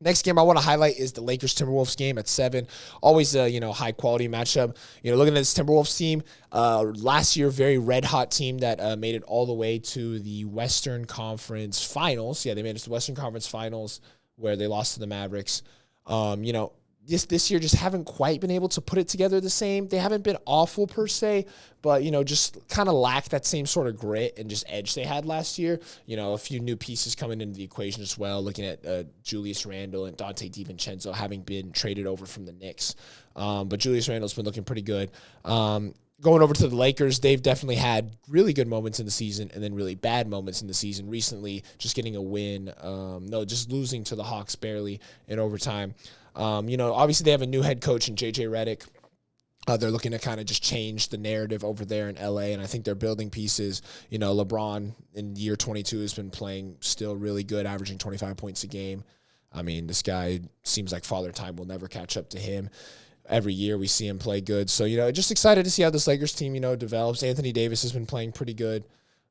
Next game I want to highlight is the Lakers-Timberwolves game at 7. Always a, high-quality matchup. Looking at this Timberwolves team, last year, very red-hot team that made it all the way to the Western Conference Finals. Yeah, they made it to the Western Conference Finals, where they lost to the Mavericks. This year just haven't quite been able to put it together the same. They haven't been awful per se, but, just kind of lack that same sort of grit and just edge they had last year. A few new pieces coming into the equation as well, looking at Julius Randle and Dante DiVincenzo having been traded over from the Knicks. But Julius Randle's been looking pretty good. Going over to the Lakers, they've definitely had really good moments in the season and then really bad moments in the season. Recently, just getting a win. Just losing to the Hawks barely in overtime. Obviously they have a new head coach in JJ Redick. They're looking to kind of just change the narrative over there in LA, and I think they're building pieces. LeBron in year 22 has been playing still really good, averaging 25 points a game. I mean, this guy seems like Father Time will never catch up to him. Every year we see him play good. So, just excited to see how this Lakers team, develops. Anthony Davis has been playing pretty good.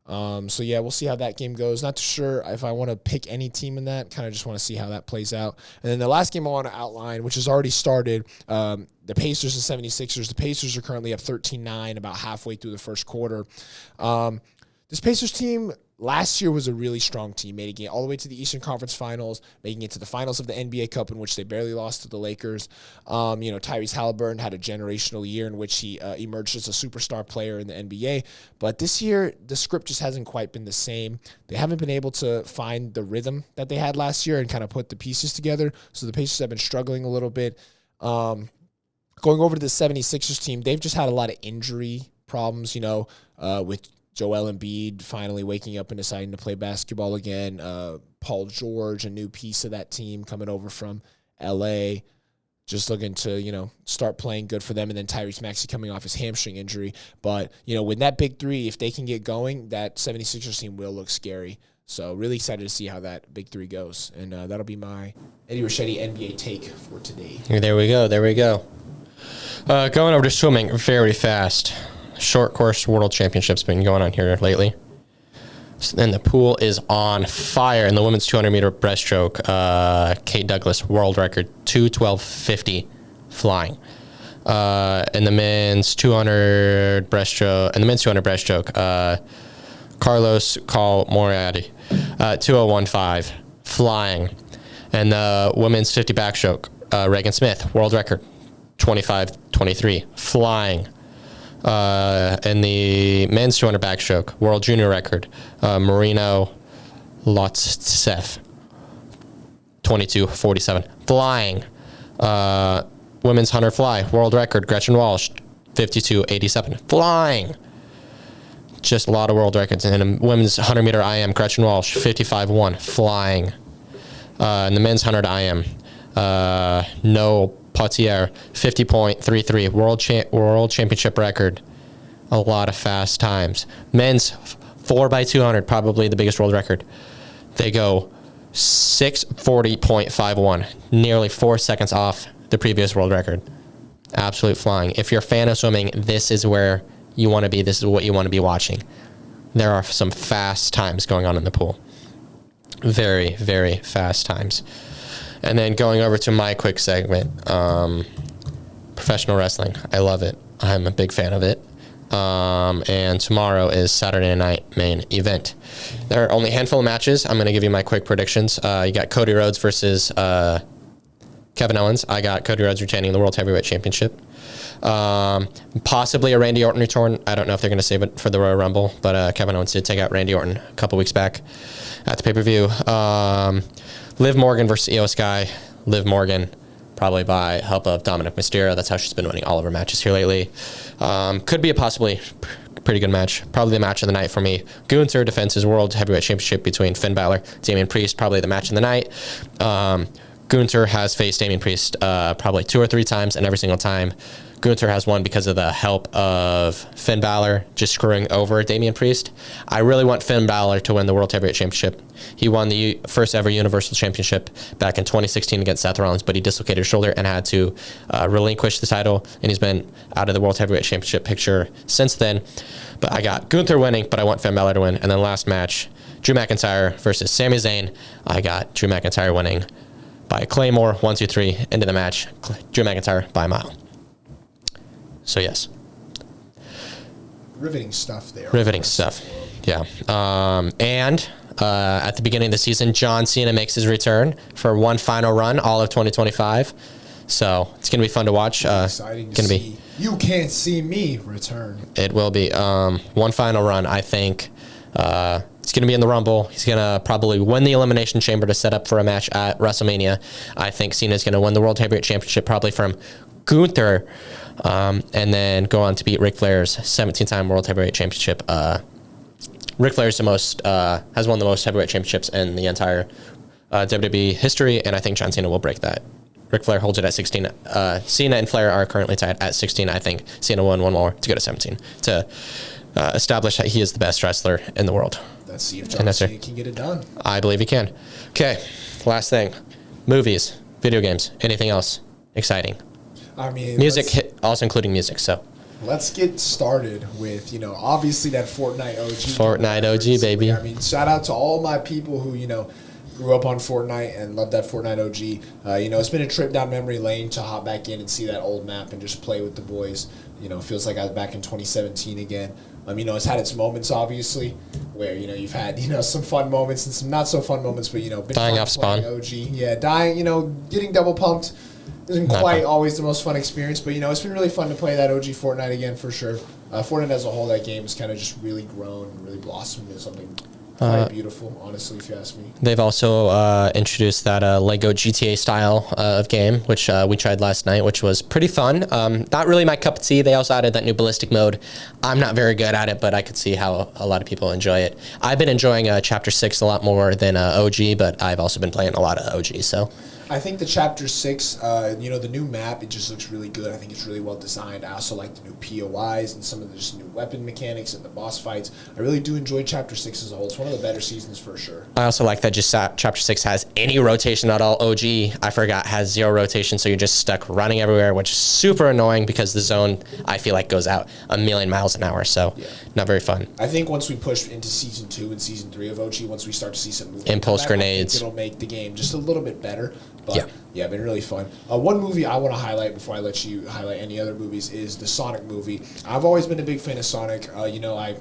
We'll see how that game goes. Not too sure if I want to pick any team in that. Kind of just want to see how that plays out. And then the last game I want to outline, which has already started, the Pacers and 76ers. The Pacers are currently up 13-9, about halfway through the first quarter. This Pacers team last year was a really strong team, made it all the way to the Eastern Conference Finals, making it to the finals of the NBA Cup, in which they barely lost to the Lakers. Tyrese Halliburton had a generational year in which he emerged as a superstar player in the NBA. But this year, the script just hasn't quite been the same. They haven't been able to find the rhythm that they had last year and kind of put the pieces together. So the Pacers have been struggling a little bit. Going over to the 76ers team, they've just had a lot of injury problems, with Joel Embiid finally waking up and deciding to play basketball again. Paul George, a new piece of that team coming over from L.A. just looking to, start playing good for them. And then Tyrese Maxey coming off his hamstring injury. But, with that big three, if they can get going, that 76ers team will look scary. So really excited to see how that big three goes. And that'll be my Eddy Ricchetti NBA take for today. There we go. Going over to swimming very fast. Short course world championship's been going on here lately. And the pool is on fire. In the women's 200-meter breaststroke, Kate Douglas, world record, 2:12.50 flying. In the men's 200 breaststroke, Carlos Moriarty, 2:01.5 flying. And the women's 50 backstroke, Reagan Smith, world record, 25:23 flying. In the men's 200 backstroke, world junior record, Marino Lotsev, 22:47 flying. Women's 100 fly, world record, Gretchen Walsh, 52:87 flying. Just a lot of world records. And in women's 100 meter IM, Gretchen Walsh, 55:1 flying. In the men's 100 IM, Noel Potier, 50.33 world championship record. A lot of fast times. Men's 4x200, probably the biggest world record. They go 6:40.51, nearly 4 seconds off the previous world record. Absolute flying. If you're a fan of swimming, this is where you want to be. This is what you want to be watching. There are some fast times going on in the pool. Very, very fast times. And then going over to my quick segment, professional wrestling. I love it. I'm a big fan of it. And tomorrow is Saturday night main event. There are only a handful of matches. I'm going to give you my quick predictions. You got Cody Rhodes versus Kevin Owens. I got Cody Rhodes retaining the World Heavyweight Championship. Possibly a Randy Orton return. I don't know if they're going to save it for the Royal Rumble, but Kevin Owens did take out Randy Orton a couple weeks back at the pay-per-view. Liv Morgan versus Io Sky. Liv Morgan, probably by help of Dominic Mysterio. That's how she's been winning all of her matches here lately. Could be a possibly pretty good match. Probably the match of the night for me. Gunther defends his World Heavyweight Championship between Finn Balor, Damian Priest. Probably the match of the night. Gunther has faced Damian Priest probably 2 or 3 times, and every single time Gunther has won because of the help of Finn Balor just screwing over Damian Priest. I really want Finn Balor to win the World Heavyweight Championship. He won the first ever Universal Championship back in 2016 against Seth Rollins, but he dislocated his shoulder and had to relinquish the title, and he's been out of the World Heavyweight Championship picture since then. But I got Gunther winning, but I want Finn Balor to win. And then last match, Drew McIntyre versus Sami Zayn. I got Drew McIntyre winning by Claymore, 1, 2, 3, into the match. Drew McIntyre by a mile. So, yes. Riveting stuff there. Riveting stuff, yeah. And at the beginning of the season, John Cena makes his return for one final run, all of 2025. So, it's going to be fun to watch. Exciting to see. You can't see me return. It will be. One final run, I think. It's going to be in the Rumble. He's going to probably win the Elimination Chamber to set up for a match at WrestleMania. I think Cena's going to win the World Heavyweight Championship probably from Gunther, and then go on to beat Ric Flair's 17-time World Heavyweight Championship. Ric Flair's has won the most heavyweight championships in the entire WWE history, and I think John Cena will break that. Ric Flair holds it at 16. Cena and Flair are currently tied at 16. I think Cena won one more to go to 17 to establish that he is the best wrestler in the world. Let's see if John Cena can get it done. I believe he can. Okay, last thing. Movies, video games, anything else exciting? I mean, music, also including music, so. Let's get started with, obviously that Fortnite OG. Fortnite OG, baby. I mean, shout out to all my people who, grew up on Fortnite and loved that Fortnite OG. It's been a trip down memory lane to hop back in and see that old map and just play with the boys. Feels like I was back in 2017 again. It's had its moments, obviously, where, you've had, some fun moments and some not so fun moments, but, been dying off spawn. OG. Yeah, dying, getting double pumped isn't quite always the most fun experience, but, it's been really fun to play that OG Fortnite again for sure. Fortnite as a whole, that game has kind of just really grown and really blossomed into something quite beautiful, honestly, if you ask me. They've also introduced that Lego GTA style of game, which we tried last night, which was pretty fun. Not really my cup of tea. They also added that new ballistic mode. I'm not very good at it, but I could see how a lot of people enjoy it. I've been enjoying Chapter 6 a lot more than OG, but I've also been playing a lot of OG, so. I think the Chapter 6, the new map, it just looks really good. I think it's really well designed. I also like the new POIs and some of the just new weapon mechanics and the boss fights. I really do enjoy Chapter 6 as a whole. It's one of the better seasons for sure. I also like that just Chapter 6 has any rotation at all. OG, I forgot, has 0 rotation, so you're just stuck running everywhere, which is super annoying because the zone, I feel like, goes out a million miles an hour, so not very fun. I think once we push into Season 2 and Season 3 of OG, once we start to see some movement, impulse grenades, it'll make the game just a little bit better. But yeah, been really fun. One movie I want to highlight before I let you highlight any other movies is the Sonic movie. I've always been a big fan of Sonic. I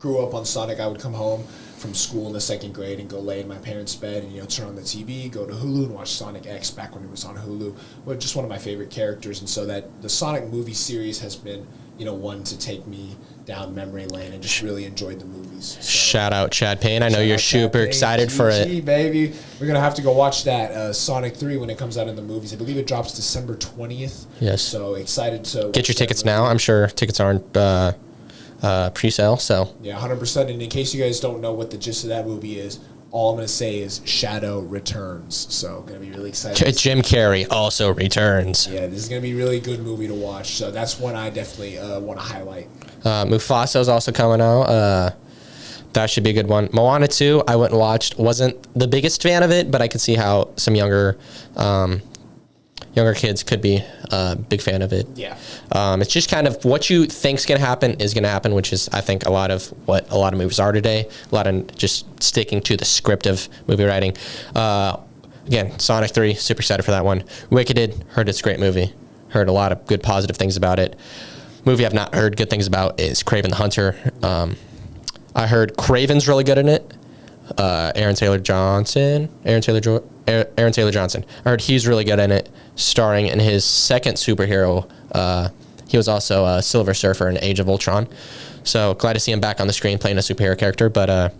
grew up on Sonic. I would come home from school in the 2nd grade and go lay in my parents' bed and turn on the TV, go to Hulu and watch Sonic X back when it was on Hulu. Well, just one of my favorite characters, and so that the Sonic movie series has been one to take me down memory lane and just really enjoyed the movies. So, shout out Chad Payne. I know you're super excited for it. Baby. We're going to have to go watch that Sonic 3 when it comes out in the movies. I believe it drops December 20th. Yes. So excited to get your tickets now. I'm sure tickets aren't pre-sale. So yeah, 100%. And in case you guys don't know what the gist of that movie is, all I'm going to say is Shadow returns. So going to be really excited. Jim Carrey also returns. Yeah, this is going to be a really good movie to watch. So that's one I definitely want to highlight. Mufasa is also coming out. That should be a good one. Moana 2, I went and watched. Wasn't the biggest fan of it, but I could see how some younger kids could be a big fan of it. Yeah. It's just kind of what you think's going to happen is going to happen, which is, I think, a lot of what a lot of movies are today. A lot of just sticking to the script of movie writing. Again, Sonic 3, super excited for that one. Wicked, heard it's a great movie. Heard a lot of good positive things about it. Movie I've not heard good things about is Kraven the Hunter. I heard Kraven's really good in it. Aaron Taylor Johnson. I heard he's really good in it, starring in his second superhero. He was also a Silver Surfer in Age of Ultron. So glad to see him back on the screen playing a superhero character, but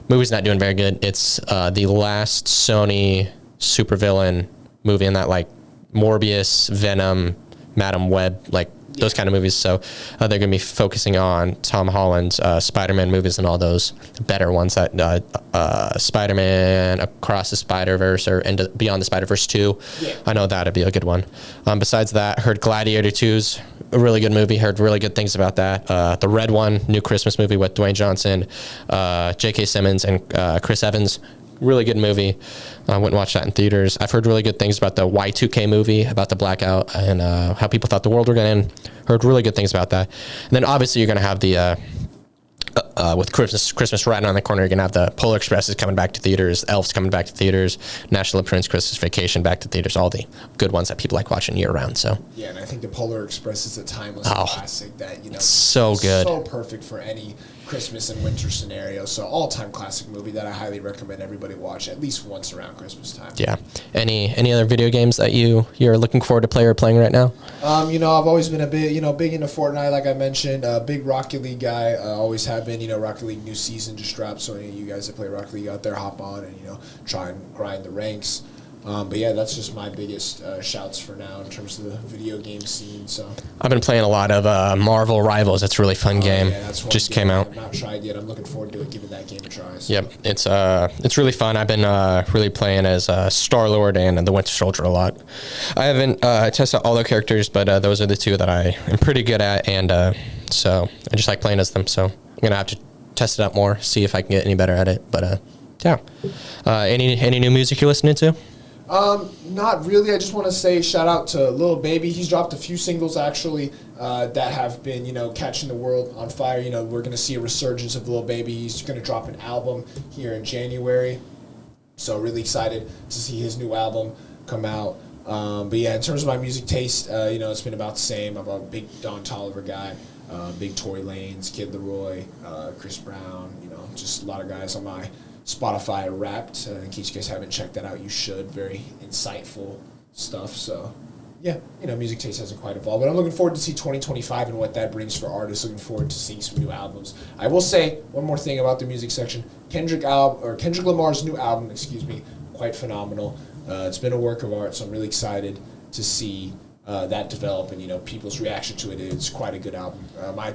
movie's not doing very good. It's the last Sony supervillain movie in that, like, Morbius, Venom, Madam Web, like, those kind of movies. So they're going to be focusing on Tom Holland's Spider-Man movies and all those better ones, that Spider-Man Across the Spider-Verse or Beyond the Spider-Verse 2. Yeah. I know that'd be a good one. Besides that, heard Gladiator 2's a really good movie. Heard really good things about that. The Red One, new Christmas movie with Dwayne Johnson, J.K. Simmons, and Chris Evans. Really good movie. I went and watched that in theaters. I've heard really good things about the Y2K movie, about the blackout, and how people thought the world were going to end. Heard really good things about that. And then obviously you're going to have the, with Christmas right on the corner, you're going to have the Polar Express is coming back to theaters, Elf's coming back to theaters, National Lampoon's Christmas Vacation back to theaters, all the good ones that people like watching year round. So yeah, and I think the Polar Express is a timeless classic that, so good. So perfect for any Christmas and winter scenario. So all-time classic movie that I highly recommend everybody watch at least once around Christmas time. Yeah. Any other video games that you're looking forward to play or playing right now? I've always been a bit, big into Fortnite, like I mentioned. Big Rocket League guy. Always have been. Rocket League new season just dropped, so any of you guys that play Rocket League out there, hop on and try and grind the ranks. But yeah, that's just my biggest shouts for now in terms of the video game scene. So I've been playing a lot of Marvel Rivals. It's a really fun game. Yeah, that's one just came out. I've not tried yet. I'm looking forward to giving that game a try. So. Yep, it's really fun. I've been really playing as Star-Lord and the Winter Soldier a lot. I haven't tested all the characters, but those are the two that I am pretty good at, and so I just like playing as them. So I'm gonna have to test it out more, see if I can get any better at it. But yeah, any new music you're listening to? Not really. I just want to say shout out to Lil Baby. He's dropped a few singles actually that have been, catching the world on fire. We're going to see a resurgence of Lil Baby. He's going to drop an album here in January. So really excited to see his new album come out. But yeah, in terms of my music taste, it's been about the same. I'm a big Don Toliver guy, big Tory Lanez, Kid Laroi, Chris Brown, just a lot of guys on my Spotify Wrapped. In case you guys haven't checked that out, you should. Very insightful stuff. So, yeah, music taste hasn't quite evolved. But I'm looking forward to see 2025 and what that brings for artists. Looking forward to seeing some new albums. I will say one more thing about the music section. Kendrick Lamar's new album, quite phenomenal. It's been a work of art, so I'm really excited to see that develop and, people's reaction to it. It's quite a good album. My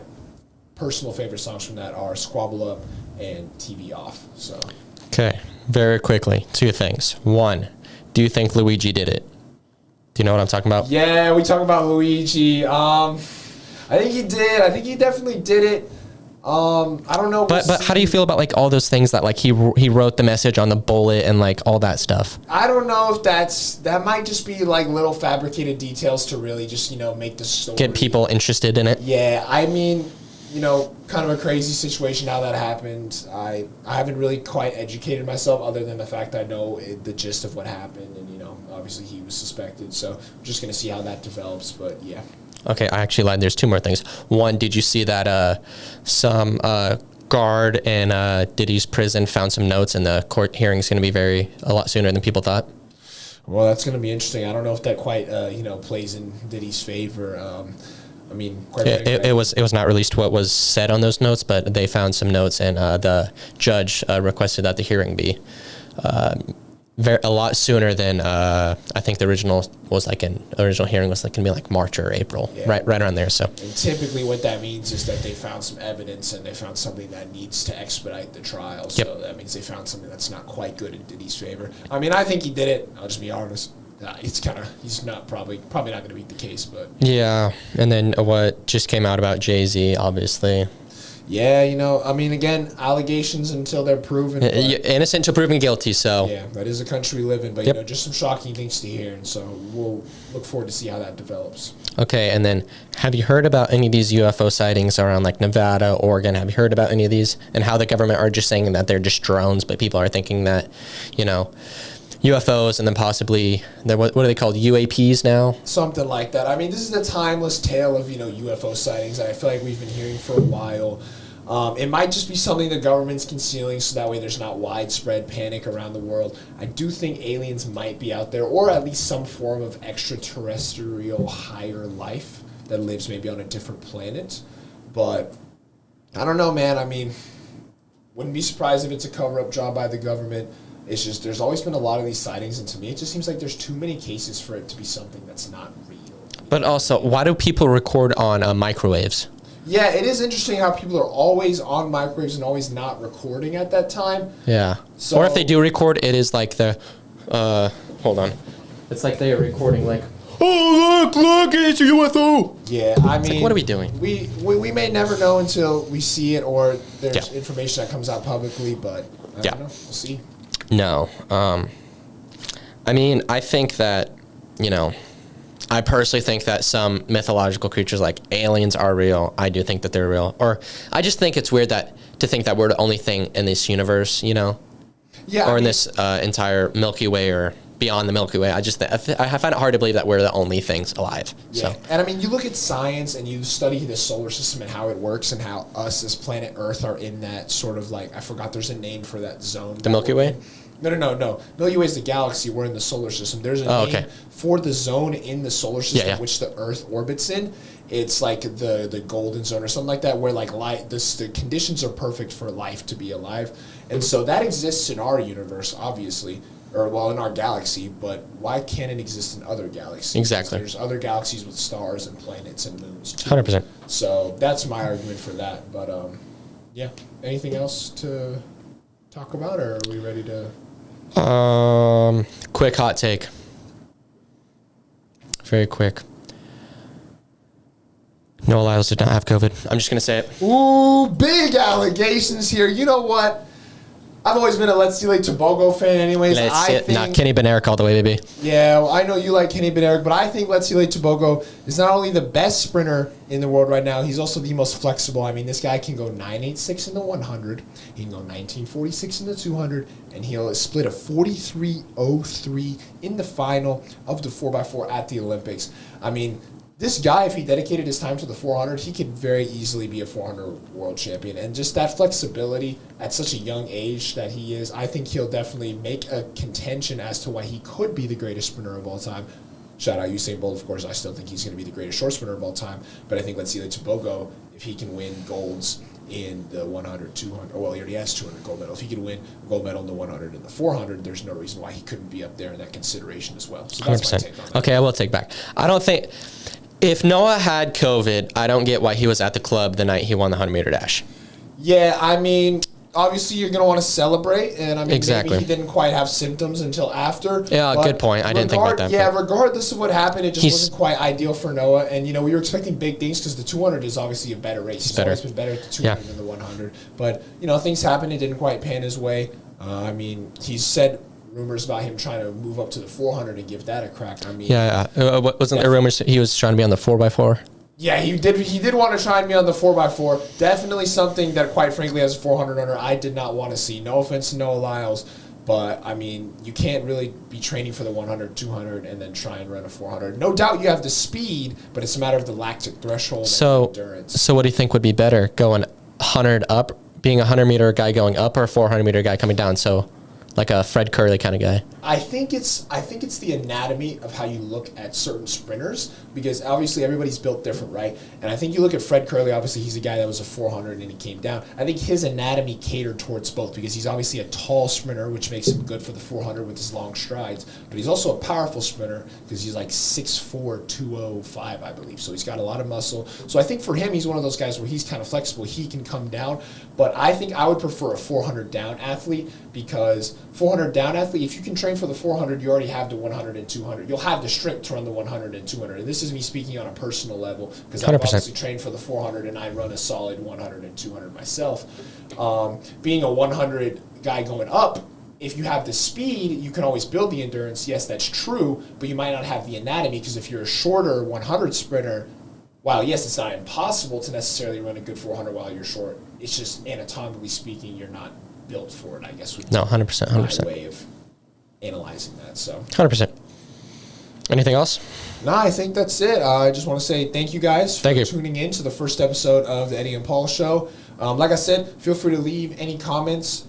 personal favorite songs from that are Squabble Up and TV Off. So. Okay, very quickly, two things. One, Do you think Luigi did it? Do you know what I'm talking about? Yeah, we talk about Luigi. I think he did. I think he definitely did it. I don't know. But how do you feel about like all those things that like he wrote the message on the bullet and like all that stuff? I don't know if that might just be like little fabricated details to really just, you know, make the story. Get people interested in it? Yeah, I mean, you know, kind of a crazy situation how that happened. I haven't really quite educated myself other than the fact I know the gist of what happened. And, you know, obviously he was suspected. So I'm just going to see how that develops. But, yeah. Okay, I actually lied. There's two more things. One, did you see that some guard in Diddy's prison found some notes, and the court hearing is going to be a lot sooner than people thought? Well, that's going to be interesting. I don't know if that quite, plays in Diddy's favor. I mean, it was not released what was said on those notes, but they found some notes, and the judge requested that the hearing be a lot sooner than I think the original hearing was like going to be like March or April, right around there. So, and typically what that means is that they found some evidence and they found something that needs to expedite the trial. So that means they found something that's not quite good in Diddy's favor. I mean, I think he did it. I'll just be honest. He's not probably not going to beat the case, but yeah. And then what just came out about Jay-Z, obviously. Yeah, you know, I mean, again, allegations until they're proven. Innocent until proven guilty, so. Yeah, that is the country we live in, but, you know, just some shocking things to hear, and so we'll look forward to see how that develops. Okay, and then have you heard about any of these UFO sightings around, like, Nevada, Oregon? Have you heard about any of these? And how the government are just saying that they're just drones, but people are thinking that, you know, UFOs and then possibly, what are they called, UAPs now? Something like that. I mean, this is the timeless tale of, you know, UFO sightings that I feel like we've been hearing for a while. It might just be something the government's concealing so that way there's not widespread panic around the world. I do think aliens might be out there, or at least some form of extraterrestrial higher life that lives maybe on a different planet. But I don't know, man. I mean, wouldn't be surprised if it's a cover-up job by the government. It's just there's always been a lot of these sightings, and to me it just seems like there's too many cases for it to be something that's not real. But also, why do people record on microwaves? Yeah, it is interesting how people are always on microwaves and always not recording at that time. Yeah. So, or if they do record, it is like the, hold on. It's like they are recording like, oh, look, it's a UFO. Yeah, I mean. Like, what are we doing? We may never know until we see it or there's information that comes out publicly, but I don't know. We'll see. No. I mean, I think that, you know, I personally think that some mythological creatures like aliens are real. I do think that they're real. Or I just think it's weird to think that we're the only thing in this universe, you know? Yeah. Or in this entire Milky Way or beyond the Milky Way. I find it hard to believe that we're the only things alive. Yeah. So. And I mean, you look at science and you study the solar system and how it works and how us as planet Earth are in that sort of like, I forgot there's a name for that zone. The Milky Way? No. Milky Way is the galaxy. We're in the solar system. There's a name for the zone in the solar system which the Earth orbits in. It's like the golden zone or something like that, where like the conditions are perfect for life to be alive. And so that exists in our universe, obviously, or well, in our galaxy. But why can't it exist in other galaxies? Exactly. There's other galaxies with stars and planets and moons too. 100%. So that's my argument for that. But yeah. Anything else to talk about, or are we ready to? Quick hot take. Very quick. Noah Lyles did not have COVID. I'm just going to say it. Ooh, big allegations here. You know what? I've always been a Let's See Lake Tobogo fan anyways. Kenny Benerick all the way, baby. Yeah, well, I know you like Kenny Benerick, but I think Let's See Lake Tobogo is not only the best sprinter in the world right now, he's also the most flexible. I mean, this guy can go 9.86 in the 100, he can go 19.46 in the 200, and he'll split a 43.03 in the final of the 4x4 at the Olympics. I mean, this guy, if he dedicated his time to the 400, he could very easily be a 400 world champion. And just that flexibility at such a young age that he is, I think he'll definitely make a contention as to why he could be the greatest sprinter of all time. Shout out Usain Bolt, of course. I still think he's going to be the greatest short sprinter of all time. But I think Let's See Lake Tobogo, if he can win golds in the 100, 200, well, he already has 200 gold medal. If he could win a gold medal in the 100 and the 400, there's no reason why he couldn't be up there in that consideration as well. So that's 100%. My take on that. Okay, I will take back. I don't think... If Noah had COVID, I don't get why he was at the club the night he won the 100-meter dash. Yeah, I mean, obviously you're going to want to celebrate, and I mean, Exactly. maybe he didn't quite have symptoms until after. Yeah, good point. I didn't think about that. Yeah, but regardless of what happened, it just wasn't quite ideal for Noah. And, you know, we were expecting big things because the 200 is obviously a better race. He's always been better at the 200 than the 100. But, you know, things happened. It didn't quite pan his way. I mean, he said rumors about him trying to move up to the 400 and give that a crack. I mean, wasn't there rumors he was trying to be on the 4x4? Yeah, he did want to try and be on the 4x4. Definitely something that, quite frankly, as a 400 runner, I did not want to see. No offense to Noah Lyles, but, I mean, you can't really be training for the 100, 200, and then try and run a 400. No doubt you have the speed, but it's a matter of the lactic threshold and endurance. So what do you think would be better, going 100 up, being a 100-meter guy going up, or a 400-meter guy coming down? So like a Fred Curley kind of guy. I think it's the anatomy of how you look at certain sprinters, because obviously everybody's built different, right? And I think you look at Fred Curley, obviously he's a guy that was a 400 and he came down. I think his anatomy catered towards both, because he's obviously a tall sprinter, which makes him good for the 400 with his long strides, but he's also a powerful sprinter because he's like 6'4", 205, I believe. So he's got a lot of muscle. So I think for him, he's one of those guys where he's kind of flexible. He can come down, but I think I would prefer a 400 down athlete, because 400 down athlete, if you can train for the 400, you already have the 100 and 200. You'll have the strength to run the 100 and 200. And this is me speaking on a personal level, because I've obviously trained for the 400 and I run a solid 100 and 200 myself. Being a 100 guy going up, if you have the speed, you can always build the endurance. Yes, that's true, but you might not have the anatomy, because if you're a shorter 100 sprinter, while yes, it's not impossible to necessarily run a good 400 while you're short, it's just anatomically speaking, you're not built for it, I guess. No, 100%. My way of analyzing that. So 100%. Anything else? No, I think that's it. I just want to say thank you guys for tuning in to the first episode of the Eddy and Pahl Show. Like I said, feel free to leave any comments,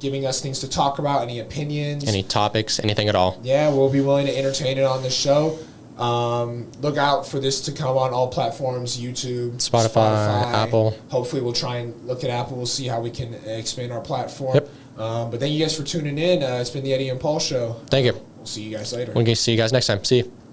giving us things to talk about, any opinions. Any topics, anything at all. Yeah, we'll be willing to entertain it on the show. Look out for this to come on all platforms, YouTube, Spotify, Apple. Hopefully we'll try and look at Apple. We'll see how we can expand our platform. Yep. But thank you guys for tuning in. It's been the Eddy and Pahl Show. Thank you. We'll see you guys later. We'll see you guys next time. See you.